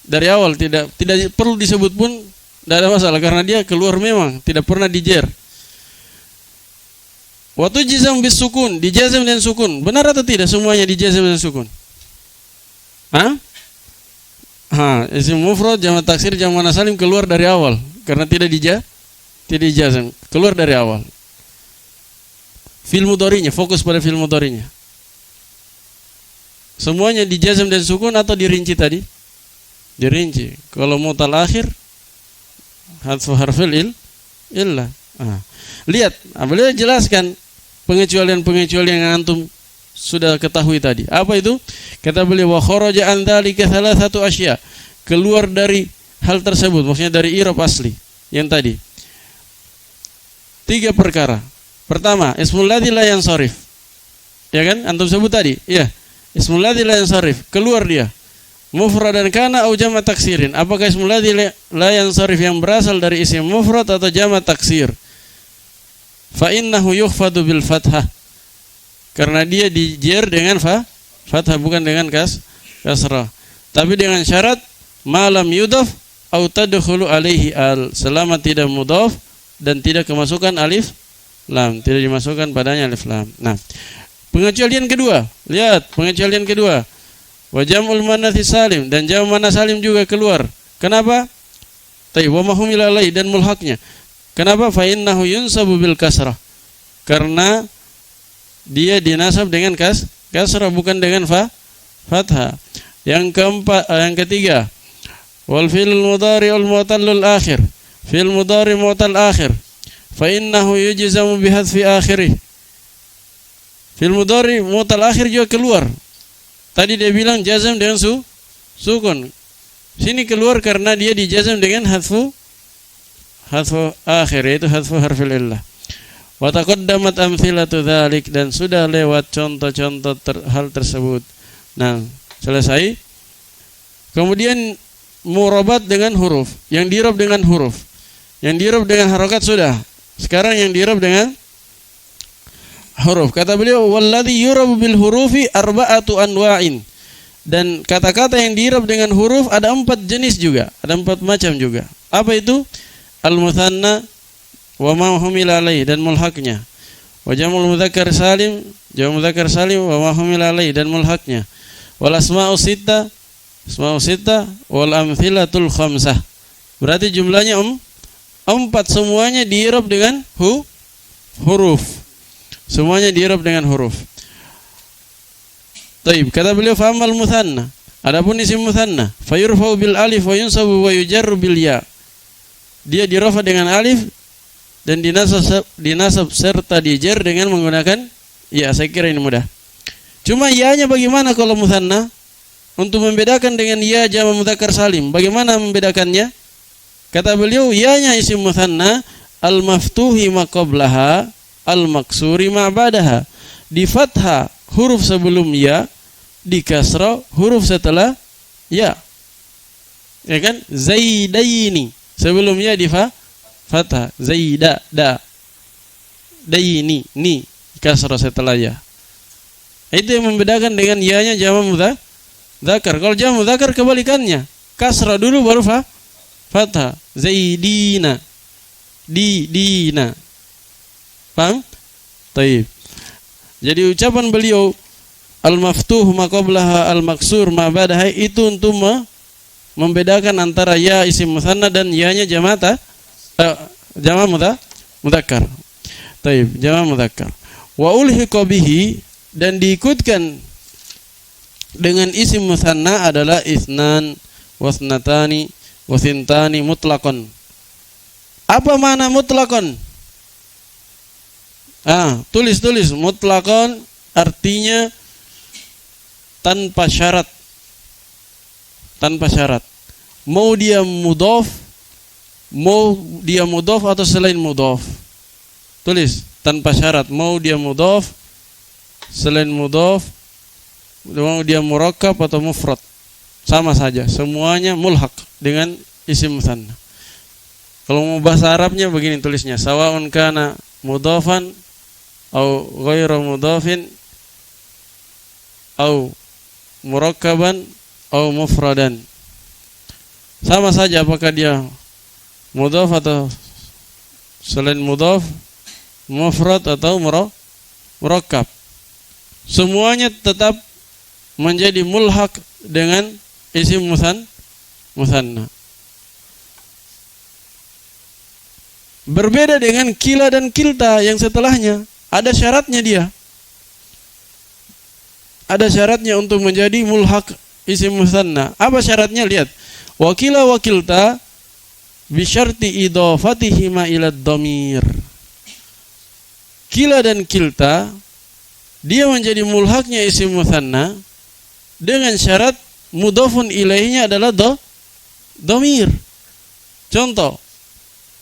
Dari awal tidak perlu disebut pun tidak ada masalah karena dia keluar memang, tidak pernah dijer. Wa tujzam bis sukun, dijazam dan sukun. Benar atau tidak semuanya dijazam dan sukun? Isim mufrad, jamak taksir, jamak muannas salim keluar dari awal karena tidak dijazam, keluar dari awal. Fi'il mudhari'nya, fokus pada fi'il mudhari'nya. Semuanya dijazam dan sukun atau dirinci tadi? Dirinci. Kalau mutal akhir hadfu harfil illah. Lihat, beliau jelaskan pengecualian-pengecualian yang antum sudah ketahui tadi. Apa itu? Kata beliau, wa kharaja an dzalika thalathatu asya. Keluar dari hal tersebut, maksudnya dari i'rab asli yang tadi. 3 perkara. Pertama, ismul ladzi la yansharif. Ya kan? Antum sebut tadi. Iya. Ismul ladzi la yansharif, keluar dia. Mufradan kana au jamak taksirin. Apakah ismul ladzi la yansharif yang berasal dari isim mufrad atau jamak taksir? Fa innahu yukhfadu bil fathah. Karena dia dijer dengan fathah, bukan dengan kasrah. Tapi dengan syarat malam yudhaf au tadkhulu alaihi al, selama tidak mudhaf dan tidak kemasukan alif lam, tidak dimasukkan padanya alif lam. Nah, pengecualian kedua, lihat pengecualian kedua. Wa jam'ul muannats salim, dan jamak muannas salim juga keluar. Kenapa? Wa ma humila alaihi, dan mulhaqnya. Kenapa? Fa innahu yunsabu bil kasrah. Karena dia dinasab dengan kasrah, bukan dengan fathah. Yang ketiga, wal fi'l mudhari'ul mu'tallul akhir. Fi'l mudhari' mu'tal akhir. Fa innahu yujzamu bi hadfi akhirih. Fi'l mudhari' mu'tal akhir juga keluar. Tadi dia bilang jazam dengan sukun. Sini keluar karena dia dijazam dengan hadfu akhir, yaitu hadfu harfil illah. Wa taqaddamat amthilatu dzalik, dan sudah lewat contoh-contoh hal tersebut. Nah, selesai. Kemudian murabat dengan huruf, yang dirab dengan huruf. Yang dirab dengan harokat sudah. Sekarang yang dirab dengan huruf. Kata beliau, walladzi yurabu bil hurufi arba'atu anwa'in. Dan kata-kata yang dirab dengan huruf ada 4 jenis juga, ada 4 macam juga. Apa itu? Al-mutsanna wa ma humila alaihi, dan mulhaqnya. Wa jam'ul mudzakkar salim, jamak mudzakkar salim wa ma humila alaihi, dan mulhaqnya. Wal asma'u sittah, wal amthilatul khamsah. Berarti jumlahnya 4, semuanya diirab dengan huruf. Semuanya diirab dengan huruf. Taib, kata beliau, fa amal mutsanna, adapun isim mutsanna, fayurfa'u bil alif wa yunsabu wa yujarru bil ya. Dia dirafa dengan alif dan dinasab serta dijar dengan menggunakan ya. Saya kira ini mudah. Cuma ya-nya bagaimana kalau mutsanna? Untuk membedakan dengan ya jamak mudzakkar salim, bagaimana membedakannya? Kata beliau, ya-nya isim mutsanna al-maftuhi ma qablaha al-maksuri ma ba'daha. Di fathah huruf sebelum ya, di kasrah huruf setelah ya. Ya kan? Zaidaini, sebelumnya di fathah, zaida da. Daini, ni kasrah setelah ya. Itu yang membedakan dengan ya-nya jamak mudzakkar. Kalau jamak mudzakkar kebalikannya, kasrah dulu baru fathah. Zaidina, dina. Paham? Taib. Jadi ucapan beliau al-maftuh ma qablaha al-maksur ma ba'daha itu untuk membedakan antara ya isim musanna dan ya-nya jama' mudzakkar. Taib, jama' mudzakkar. Wa ulhiqa bihi, dan diikutkan dengan isim musanna adalah isnan, wasnatani, wasintani mutlaqan. Apa makna mutlaqan? Tulis mutlaqan artinya tanpa syarat. Tanpa syarat. Mau dia mudhaf atau selain mudhaf. Tulis tanpa syarat, mau dia mudhaf, selain mudhaf, mau dia murakkab atau mufrad. Sama saja, semuanya mulhaq dengan isim musanna. Kalau mau bahasa Arabnya begini tulisnya, sawaun kana mudhafan au ghairu mudhafin au murakkaban au mufradan. Sama saja apakah dia mudhaf atau selain mudhaf, mufrad atau murakkab. Semuanya tetap menjadi mulhaq dengan isim musanna. Berbeda dengan kila dan kilta yang setelahnya, ada syaratnya dia. Ada syaratnya untuk menjadi mulhaq isim musanna. Apa syaratnya? Lihat. Wa kila wa kilta bi syarti idafatihima ila dhamir. Kila dan kilta dia menjadi mulhaqnya isim musanna dengan syarat mudhafun ilaihnya adalah dhamir. Contoh,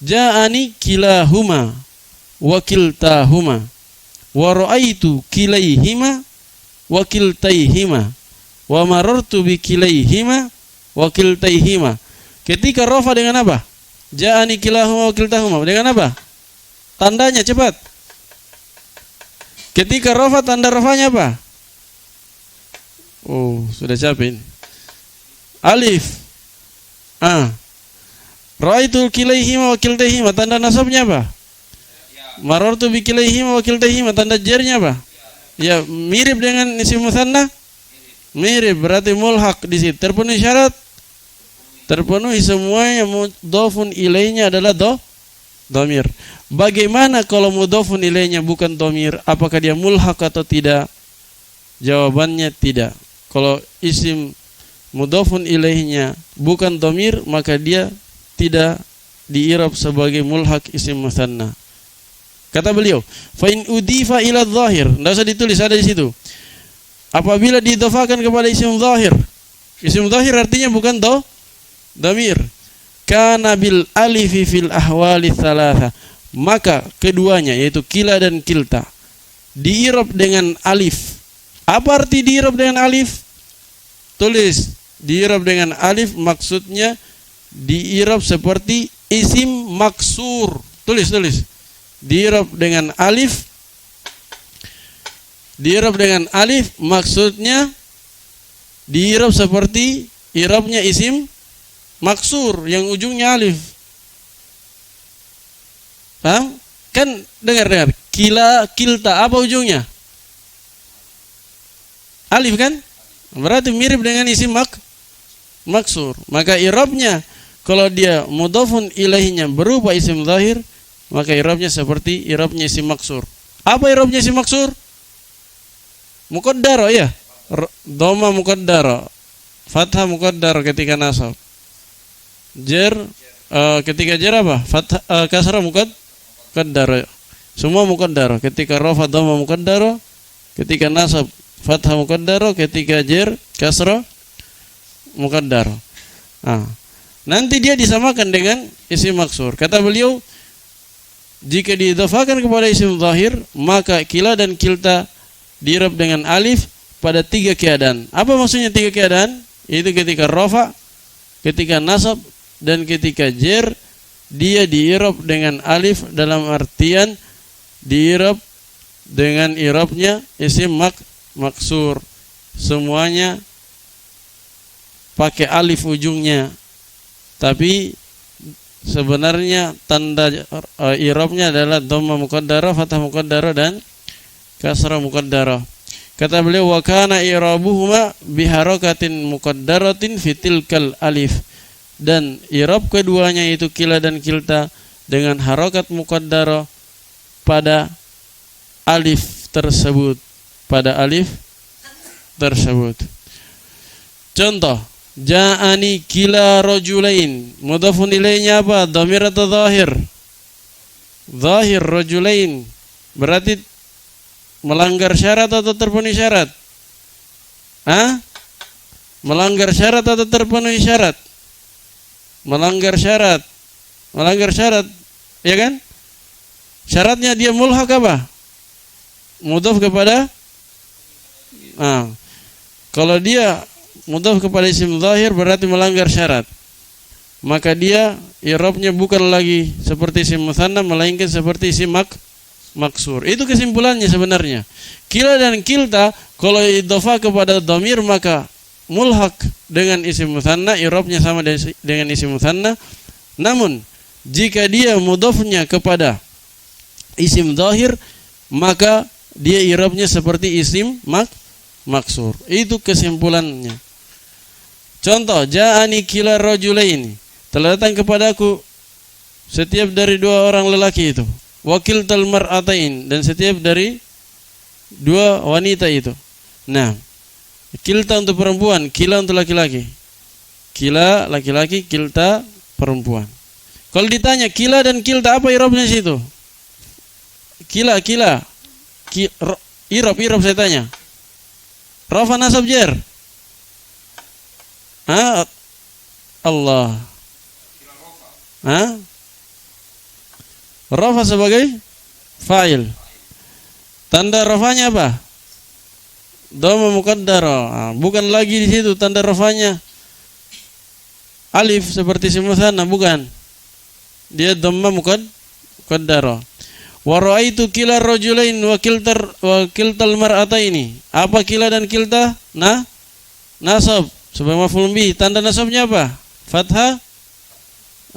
ja'ani kilahuma wa kiltahuma wa ra'aitu kilaihima wa kiltaihima wa marartu bi kilaihima wa kiltaihima. Ketika rafa dengan apa? Ja'ani kilahuma wa kiltahuma. Dengan apa? Tandanya cepat. Ketika rafa, tanda rafanya apa? Oh, sudah capek. Alif. Ra'aitu kilaihima wa kiltaihima, tanda nasabnya apa? Marartu bi kilaihima wa kiltaihima, tanda jarnya apa? Ya, mirip dengan isim musanna? Mirip, berarti mulhaq di situ. Terpenuhi syarat? Terpenuhi semuanya. Mudhafun ilaihnya adalah dhamir. Bagaimana kalau mudhafun ilaihnya bukan dhamir? Apakah dia mulhaq atau tidak? Jawabannya tidak. Kalau isim mudhafun ilaihnya bukan dhamir, maka dia tidak diirab sebagai mulhaq isim musanna. Kata beliau, fa in udifa ila dhahir, enggak usah ditulis, ada di situ. Apabila diidhafakan kepada isim zahir. Isim zahir artinya bukan dhamir. Kana bil alifi fil ahwali thalatha. Maka keduanya yaitu kila dan kilta diirab dengan alif. Apa arti diirab dengan alif? Tulis, diirab dengan alif maksudnya diirab seperti isim maksur. Tulis. Diirab dengan alif. Diirab dengan alif maksudnya diirab seperti irabnya isim maksur yang ujungnya alif. Paham? Kan dengar. Kila, kilta, apa ujungnya? Alif kan? Berarti mirip dengan isim maksur. Maka irabnya kalau dia mudhafun ilaihnya berupa isim zahir, maka irabnya seperti irabnya isim maksur. Apa irabnya isim maksur? Muqaddar, ya. Dhamma muqaddar, fathah muqaddar ketika nasab. Jar ketika jar apa? Fathah kasrah muqaddar. Semua muqaddar. Ketika rafa dhamma muqaddar, ketika nasab fathah muqaddar, ketika jar kasrah muqaddar. Nanti dia disamakan dengan isim maksur. Kata beliau, jika diidhafakan kepada isim zahir, maka kila dan kilta diirab dengan alif pada 3 keadaan. Apa maksudnya 3 keadaan? Itu ketika rafa, ketika nasab, dan ketika jar, dia diirab dengan alif dalam artian diirab dengan irabnya isim maksur. Semuanya pakai alif ujungnya. Tapi sebenarnya tanda irabnya adalah dhamma muqaddarah, fathah muqaddarah, dan kasrah muqaddarah. Kata beliau, wa kana i'rabuhuma biharakatin muqaddaratin fitilkal alif. Dan i'rab keduanya itu kila dan kilta dengan harakat muqaddarah pada alif tersebut. Pada alif tersebut. Contoh, ja'ani kila rajulain. Mudhafun ilaihnya apa? Dhamir atau zahir? Zahir rajulain. Berarti melanggar syarat atau terpenuhi syarat? Melanggar syarat atau terpenuhi syarat? Melanggar syarat. Melanggar syarat, ya kan? Syaratnya dia mulhaq apa? Mudhaf kepada kalau dia mudhaf kepada isim zahir berarti melanggar syarat. Maka dia i'rabnya bukan lagi seperti isim mutsanna melainkan seperti isim maksur. Itu kesimpulannya sebenarnya. Kila dan kilta kalau idhofah kepada dhamir maka mulhaq dengan isim mutsanna, i'rabnya sama dengan isim mutsanna. Namun jika dia mudhafnya kepada isim zahir maka dia i'rabnya seperti isim maksur. Itu kesimpulannya. Contoh, ja'ani kila rajulaini. Telah datang kepadaku setiap dari dua orang lelaki itu. Wakil talmar atain, dan setiap dari dua wanita itu. Nah, kilta untuk perempuan, kila untuk laki-laki. Kila laki-laki, kilta perempuan. Kalau ditanya kila dan kilta apa i'rabnya situ? Kila. I'rab saya tanya. Rafa nasab jar. Allah. Rafa sebagai fa'il. Tanda rafanya apa? Dhamma muqaddara. Bukan lagi di situ tanda rafanya alif seperti isim mutsanna, bukan. Dia dhamma muqaddara. Wa ra'aitu kila rajulain wa kiltal mar'ataini. Apa kila dan kilta? Nasab sebagai maf'ul bih. Tanda nasabnya apa? Fathah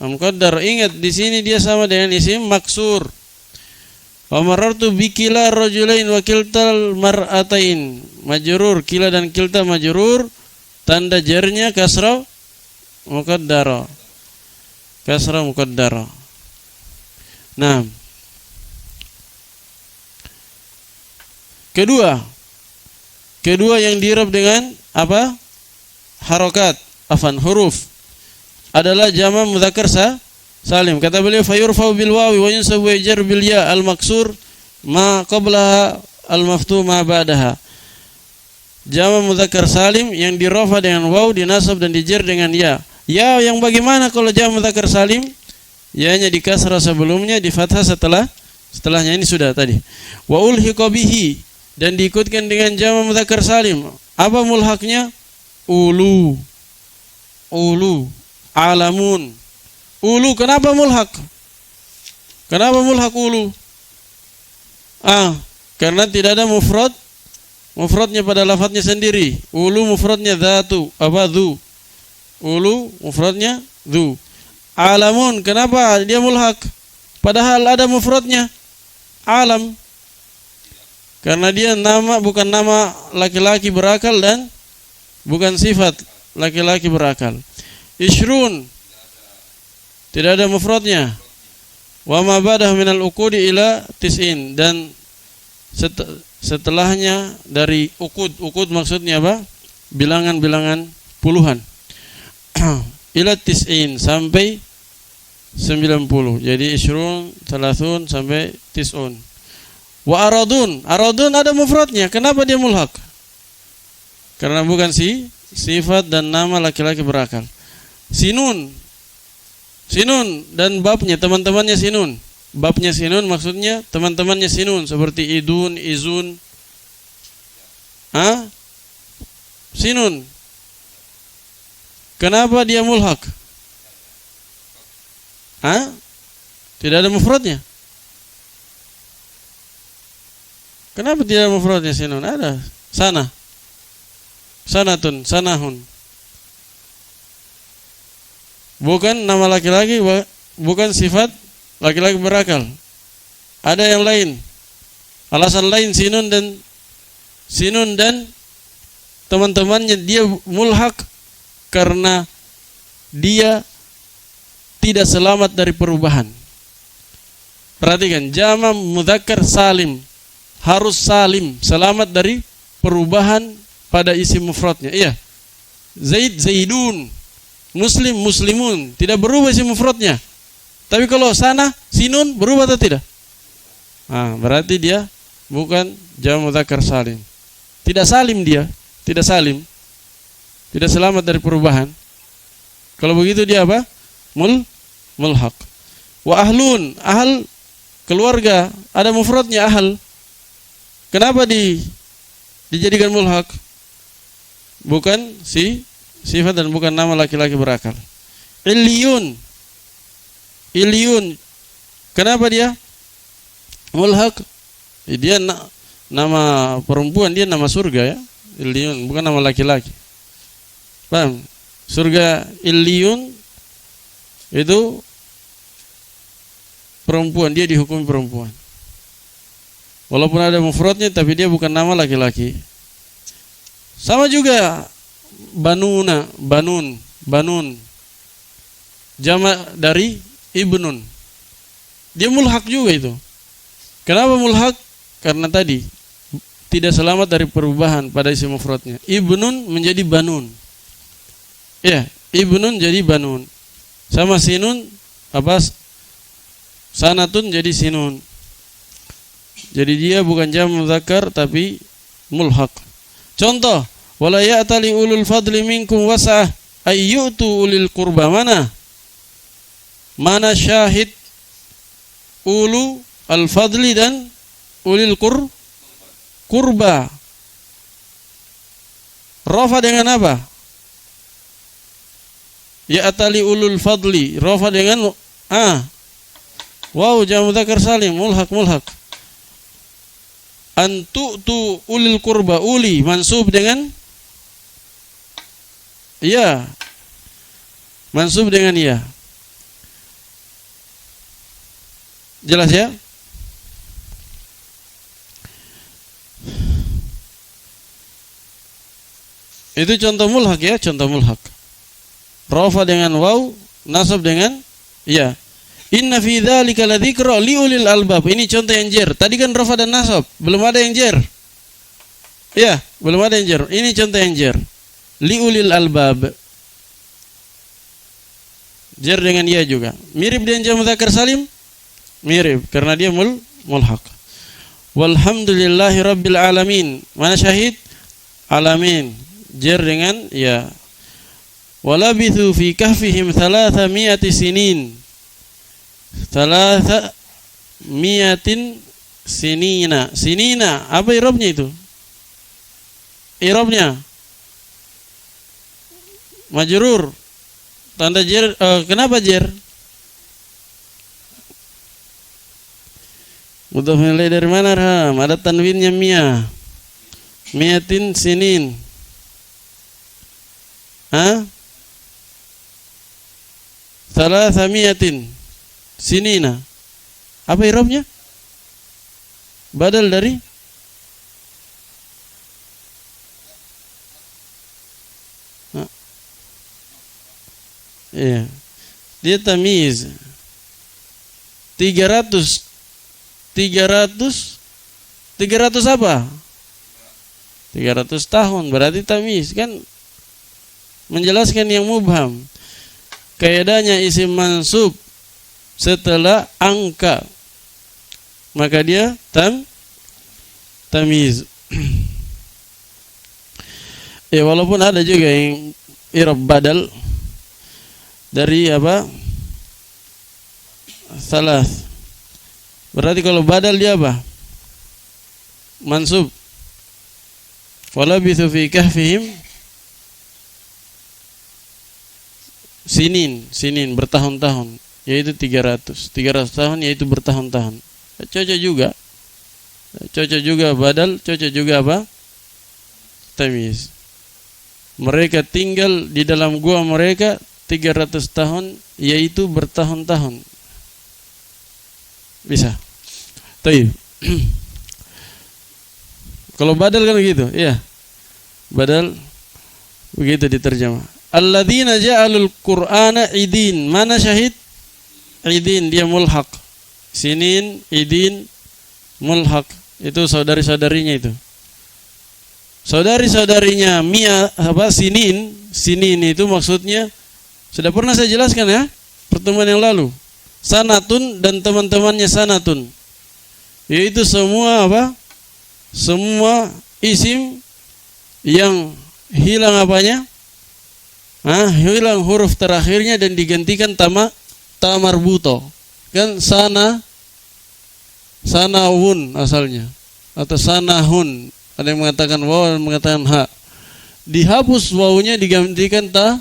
muqaddar. Ingat di sini dia sama dengan isim maksur. Wa marartu bi kila rajulain wa kiltal mar'atain. Majrur, kila dan kilta majrur. Tanda jarnya kasrah muqaddara. Kasrah muqaddara. Nah, Kedua yang di'rab dengan apa? Harokat, huruf adalah jama' mudzakkar salim. Kata beliau fayurfa'u bil wawi wa yunsabu wa yajru bil ya al maksur ma qablaha al maftuh ma ba'daha. Jama' mudzakkar salim yang dirafa dengan waw, dinasab dan dijar dengan ya. Ya yang bagaimana kalau jama' mudzakkar salim? Ya-nya di kasrah sebelumnya, di fathah setelahnya. Ini sudah tadi. Wa ulhiqa bihi, dan diikutkan dengan jama' mudzakkar salim. Apa mulhaknya? Ulu, alamun. Ulu kenapa mulhak? Kenapa mulhak ulu? Karena tidak ada mufradnya pada lafadznya sendiri. Ulu mufradnya dzatu, dzu. Ulu mufradnya dzu. Alamun kenapa dia mulhak? Padahal ada mufradnya, alam. Karena dia nama, bukan nama laki-laki berakal dan bukan sifat laki-laki berakal. Ishrun tidak ada mufradnya. Wa ma ba'dahu minal uqudi ila tis'in, dan setelahnya dari uqud maksudnya apa? Bilangan-bilangan puluhan. Ila tis'in sampai 90. Jadi ishrun, thalathun sampai tis'un. Wa aradun ada mufradnya. Kenapa dia mulhaq? Karena bukan sifat dan nama laki-laki berakal. Sinun dan babnya, teman-temannya sinun. Babnya sinun maksudnya teman-temannya sinun seperti idun, izun. Sinun. Kenapa dia mulhaq? Tidak ada mufradnya. Kenapa tidak ada mufradnya sinun? Ada. Sanatun, sanahun. Bukan nama laki-laki, bukan sifat laki-laki berakal. Ada yang lain. Alasan lain sinun dan Sinun dan teman-temannya, dia mulhaq karena dia tidak selamat dari perubahan. Perhatikan, jama' mudzakkar salim harus salim, selamat dari perubahan pada isim mufradnya. Iya. Zaid zaidun, muslim muslimun, tidak berubah isim mufradnya. Tapi kalau sana sinun berubah atau tidak? Berarti dia bukan jama' mudzakkar salim. Tidak salim dia, tidak salim. Tidak selamat dari perubahan. Kalau begitu dia apa? Mulhaq. Wa ahlun, ahl keluarga, ada mufradnya ahl. Kenapa dijadikan mulhaq? Bukan sifat dan bukan nama laki-laki berakal. Ilyun. Kenapa dia mulhaq? Dia nama perempuan, dia nama surga ya. Ilyun, bukan nama laki-laki. Paham? Surga Ilyun itu perempuan, dia dihukumi perempuan. Walaupun ada mufradnya tapi dia bukan nama laki-laki. Sama juga banun. Jama' dari ibnun. Dia mulhaq juga itu. Kenapa mulhaq? Karena tadi tidak selamat dari perubahan pada isim mufradnya. Ibnun menjadi banun. Ya, ibnun jadi banun. Sama sinun apa? Sanatun jadi sinun. Jadi dia bukan jama' mudzakkar tapi mulhaq. Contoh, wala ya'tali ulul fadli minkum wasa'ah ayyutu ulil qurba. Mana syahid ulu al-fadli dan ulil qurba. Rafa dengan apa? Ya'tali ulul fadli. Rafa dengan wow, jama' mudzakkar salim, mulhaq. Antu'tu ulil qurba, uli mansub dengan ya. Mansub dengan ya. Jelas ya? Itu contoh mulhaq ya, contoh mulhaq. Rafa dengan waw, nasab dengan ya. Inna fi dzalika ladzikra liulil albab. Ini contoh yang jer. Tadi kan rafa dan nasab, belum ada yang jer. Ya, belum ada yang jer. Ini contoh yang jer. Liulil albab. Jer dengan ya juga. Mirip dengan jama' mudzakkar salim? Mirip karena dia mulhaq. Walhamdulillahi rabbil alamin. Mana syahid? Alamin. Jer dengan ya. Walabithu fi kahfihim 300 sinin. 300 sinina. Apa i'rabnya itu? I'rabnya majrur. Tanda jer. Kenapa jer? Mudhaf ilaih dari mana Ram? Ada tanwinnya miatin sinin. 300 sinina. Apa i'rabnya? Badal dari iya. Dia tamyiz. 300 apa? 300 tahun berarti tamyiz kan, menjelaskan yang mubham. Kaidahnya isim mansub setelah angka maka dia tamyiz. Ya walaupun ada juga yang i'rab badal dari apa? Salas. Berarti kalau badal dia apa? Mansub. Walabithu fi kahfihim sinin bertahun-tahun, yaitu 300 tahun, yaitu bertahun-tahun. Cocok juga badal, cocok juga apa? Tamyiz. Mereka tinggal di dalam gua mereka 300 tahun, yaitu bertahun-tahun. Bisa. Baik. Kalau badal kan begitu, iya. Badal begitu diterjemah. Alladzina ja'alul Qur'ana idin. Mana syahid? Idin, dia mulhaq. Sinin, idin, mulhaq. Itu saudari-saudarinya itu. Saudari-saudarinya sinin. Sinin itu maksudnya sudah pernah saya jelaskan ya, pertemuan yang lalu. Sanatun dan teman-temannya sanatun. Yaitu semua semua isim yang hilang apanya? Hilang huruf terakhirnya dan digantikan ta marbuto. Kan sanawun asalnya atau sanahun. Ada yang mengatakan waw, ada yang mengatakan ha. Dihapus wawunya digantikan ta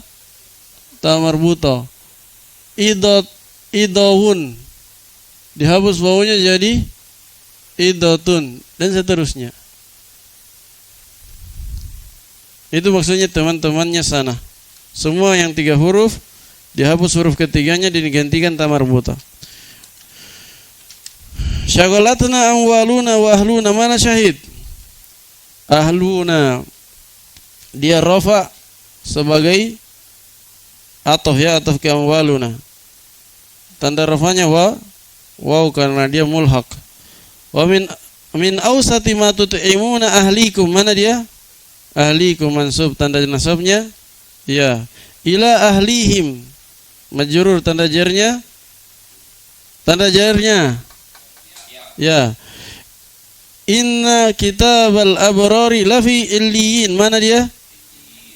marbuto. Idawun. Dihapus wawunya jadi idotun dan seterusnya. Itu maksudnya teman-temannya sana. Semua yang 3 huruf dihapus huruf ketiganya dan digantikan ta marbuta. Syaghalatna amwaluna wa ahluna. Mana syahid? Ahluna. Dia rafa sebagai atof ya, atof ke amwaluna. Tanda rafanya waw karena dia mulhaq. Wa min awsati ma tut'imuna ahlikum. Mana dia? Ahlikum mansub, tanda nasabnya ya. Ila ahlihim majrur, tanda jarnya ya. Inna kitabal abrari lafi illiyin. Mana dia?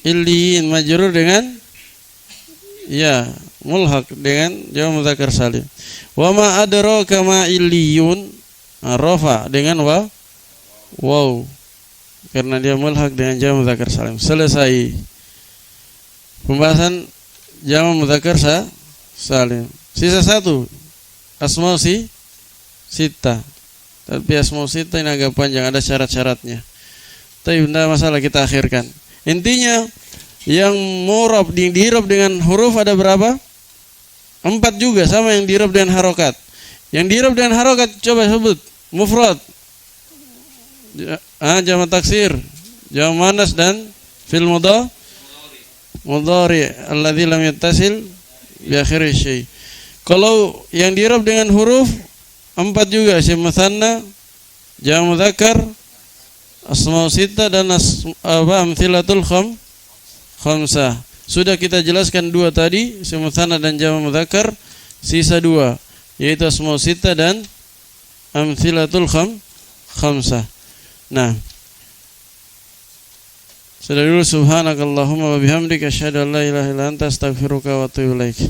Illiyin majrur dengan ya, mulhaq dengan jamak mudzakkar salim. Wa ma adraka ma illiyun, rafa dengan waw karena dia mulhaq dengan jamak mudzakkar salim. Selesai pembahasan jamak mudzakkar salim. Sisa 1 asma sita. Tapi asma sita ini agak panjang, ada syarat-syaratnya. Tapi tidak masalah, kita akhirkan. Intinya yang mu'rab di'rab dengan huruf ada berapa? 4 juga, sama yang di'rab dengan harokat. Yang di'rab dengan harokat coba sebut. Mufrad, jamak taksir, jamak muannas dan fil mudhari alladzi lam yattasil bi akhiri syai'. Kalau yang di'rab dengan huruf 4 juga, isim mutsanna, jamak mudzakkar, asma sita dan amtsilatul khamsah. Sudah kita jelaskan 2 tadi, isim mutsanna dan jamak mudzakkar, sisa 2 yaitu asma sita dan amtsilatul khamsah. Nah, sudah dulu. Subhanakallahumma wa bihamdika asyhadu an la ilaha illa anta astaghfiruka wa atubu ilaik.